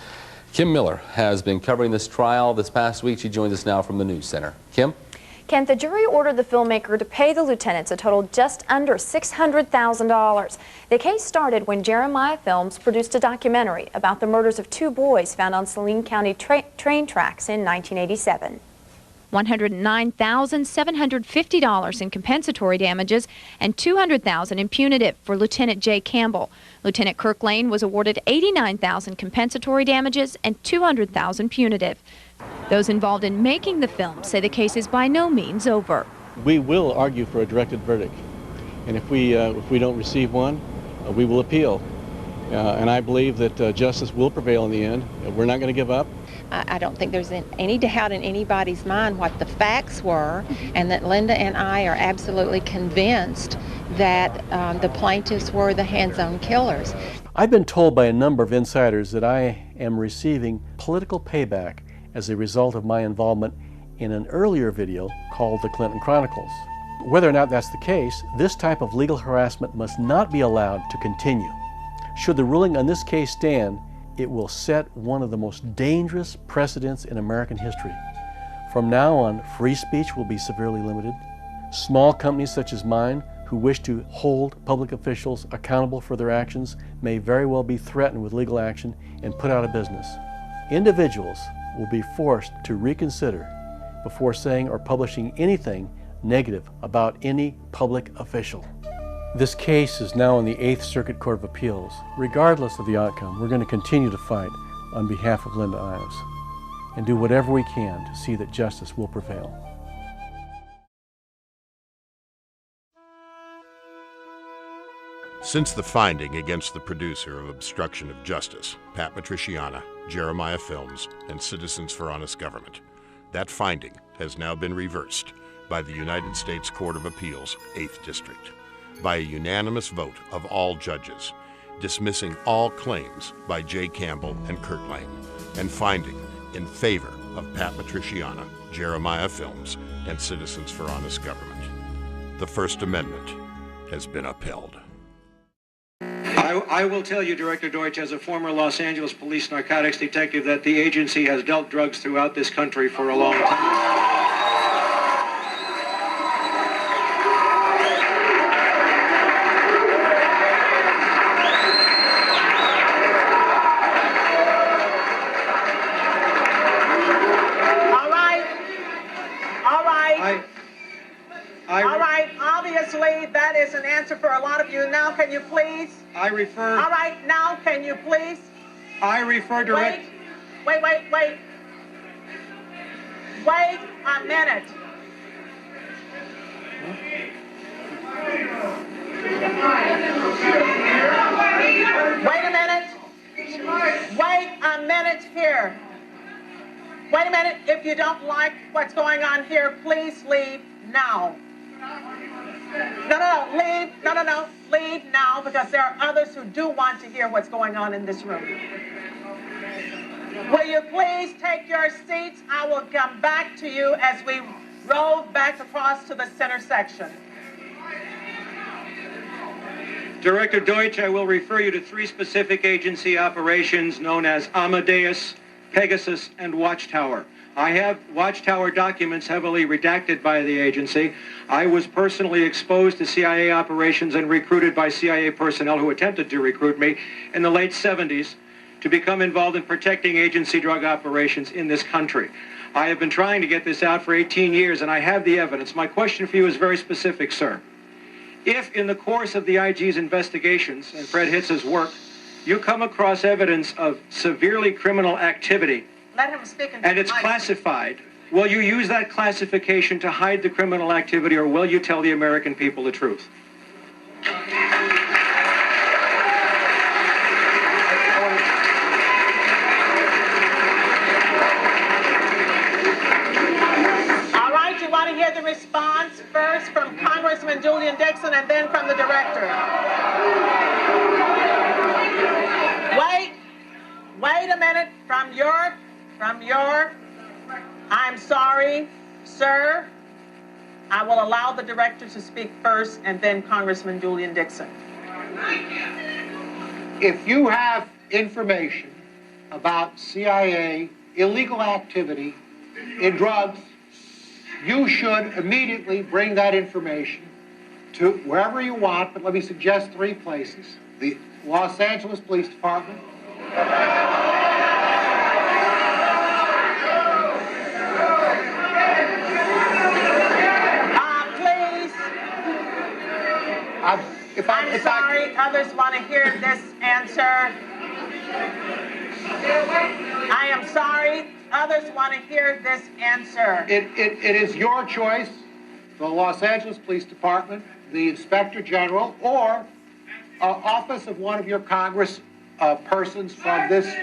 Kim Miller has been covering this trial this past week. She joins us now from the News Center. Kim? Kent, the jury ordered the filmmaker to pay the lieutenants a total just under $600,000. The case started when Jeremiah Films produced a documentary about the murders of 2 boys found on Saline County train tracks in 1987. $109,750 in compensatory damages and $200,000 in punitive for Lieutenant Jay Campbell. Lieutenant Kirk Lane was awarded $89,000 compensatory damages and $200,000 punitive. Those involved in making the film say the case is by no means over. We will argue for a directed verdict, and if we don't receive one, we will appeal. And I believe that justice will prevail in the end. We're not going to give up. I don't think there's any doubt in anybody's mind what the facts were, and that Linda and I are absolutely convinced that the plaintiffs were the hands-on killers. I've been told by a number of insiders that I am receiving political payback as a result of my involvement in an earlier video called The Clinton Chronicles. Whether or not that's the case, this type of legal harassment must not be allowed to continue. Should the ruling on this case stand, it will set one of the most dangerous precedents in American history. From now on, free speech will be severely limited. Small companies such as mine, who wish to hold public officials accountable for their actions, may very well be threatened with legal action and put out of business. Individuals will be forced to reconsider before saying or publishing anything negative about any public official. This case is now in the 8th Circuit Court of Appeals. Regardless of the outcome, we're going to continue to fight on behalf of Linda Ives and do whatever we can to see that justice will prevail. Since the finding against the producer of obstruction of justice, Pat Matriciana, Jeremiah Films, and Citizens for Honest Government, that finding has now been reversed by the United States Court of Appeals, 8th District, by a unanimous vote of all judges, dismissing all claims by Jay Campbell and Kirk Lane, and finding in favor of Pat Matriciana, Jeremiah Films, and Citizens for Honest Government. The First Amendment has been upheld. I will tell you, Director Deutsch, as a former Los Angeles police narcotics detective, that the agency has dealt drugs throughout this country for a long time. All right, obviously that is an answer for a lot of you. Now can you please? I refer... All right, now can you please? I refer direct... Wait a minute. Wait a minute here. Wait a minute, if you don't like what's going on here, please leave now. No, leave now, because there are others who do want to hear what's going on in this room. Will you please take your seats? I will come back to you as we roll back across to the center section. Director Deutsch, I will refer you to 3 specific agency operations known as Amadeus, Pegasus, and Watchtower. I have Watchtower documents heavily redacted by the agency. I was personally exposed to CIA operations and recruited by CIA personnel who attempted to recruit me in the late 70s to become involved in protecting agency drug operations in this country. I have been trying to get this out for 18 years, and I have the evidence. My question for you is very specific, sir. If in the course of the IG's investigations and Fred Hitz's work, you come across evidence of severely criminal activity, Let him speak and it's classified, will you use that classification to hide the criminal activity, or will you tell the American people the truth? All right, you want to hear the response first from Congressman Julian Dixon and then from the director. Wait a minute. From your, I'm sorry, sir. I will allow the director to speak first and then Congressman Julian Dixon. If you have information about CIA illegal activity in drugs, you should immediately bring that information to wherever you want, but let me suggest 3 places. The Los Angeles Police Department, please. I'm sorry, others want to hear this answer. I am sorry, others want to hear this answer. It is your choice, the Los Angeles Police Department, the Inspector General, or office of one of your Congress persons from this. 18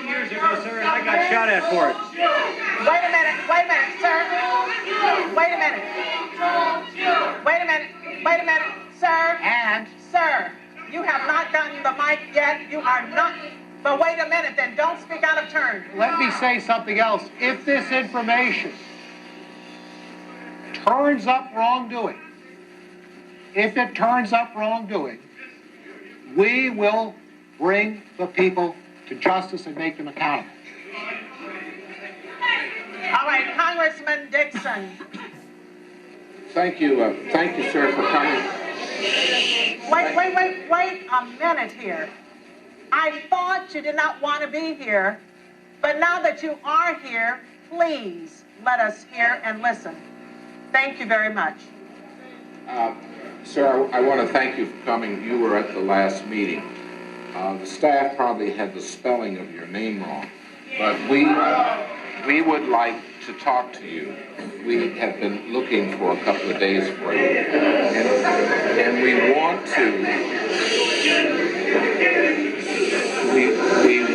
years ago, sir, and I got shot at for it. Wait a minute, sir. Wait a minute, sir. And? Sir, you have not gotten the mic yet. You are not. But wait a minute, then don't speak out of turn. Let me say something else. If this information turns up wrongdoing, we will bring the people to justice and make them accountable. All right, Congressman Dixon. Thank you, sir, for coming. Wait a minute here. I thought you did not want to be here, but now that you are here, please let us hear and listen. Thank you very much. Sir, I want to thank you for coming. You were at the last meeting. The staff probably had the spelling of your name wrong, but we would like to talk to you. We have been looking for a couple of days for you, and we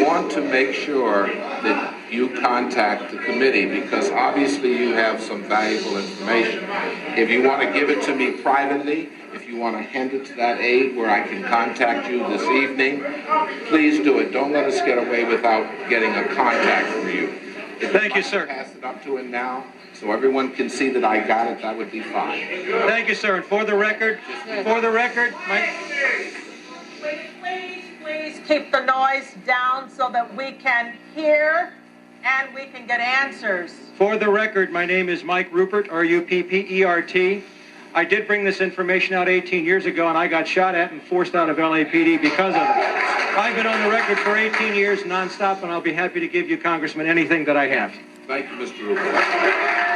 want to make sure that you contact the committee, because obviously you have some valuable information. If you want to give it to me privately, if you want to hand it to that aide where I can contact you this evening, please do it. Don't let us get away without getting a contact for you. Thank you, sir. Pass it up to him now so everyone can see that I got it. That would be fine. Thank you, sir. And for the record, Please keep the noise down so that we can hear and we can get answers. For the record, my name is Mike Ruppert, R-U-P-P-E-R-T. I did bring this information out 18 years ago, and I got shot at and forced out of LAPD because of it. I've been on the record for 18 years nonstop, and I'll be happy to give you, Congressman, anything that I have. Thank you, Mr. Ruppert.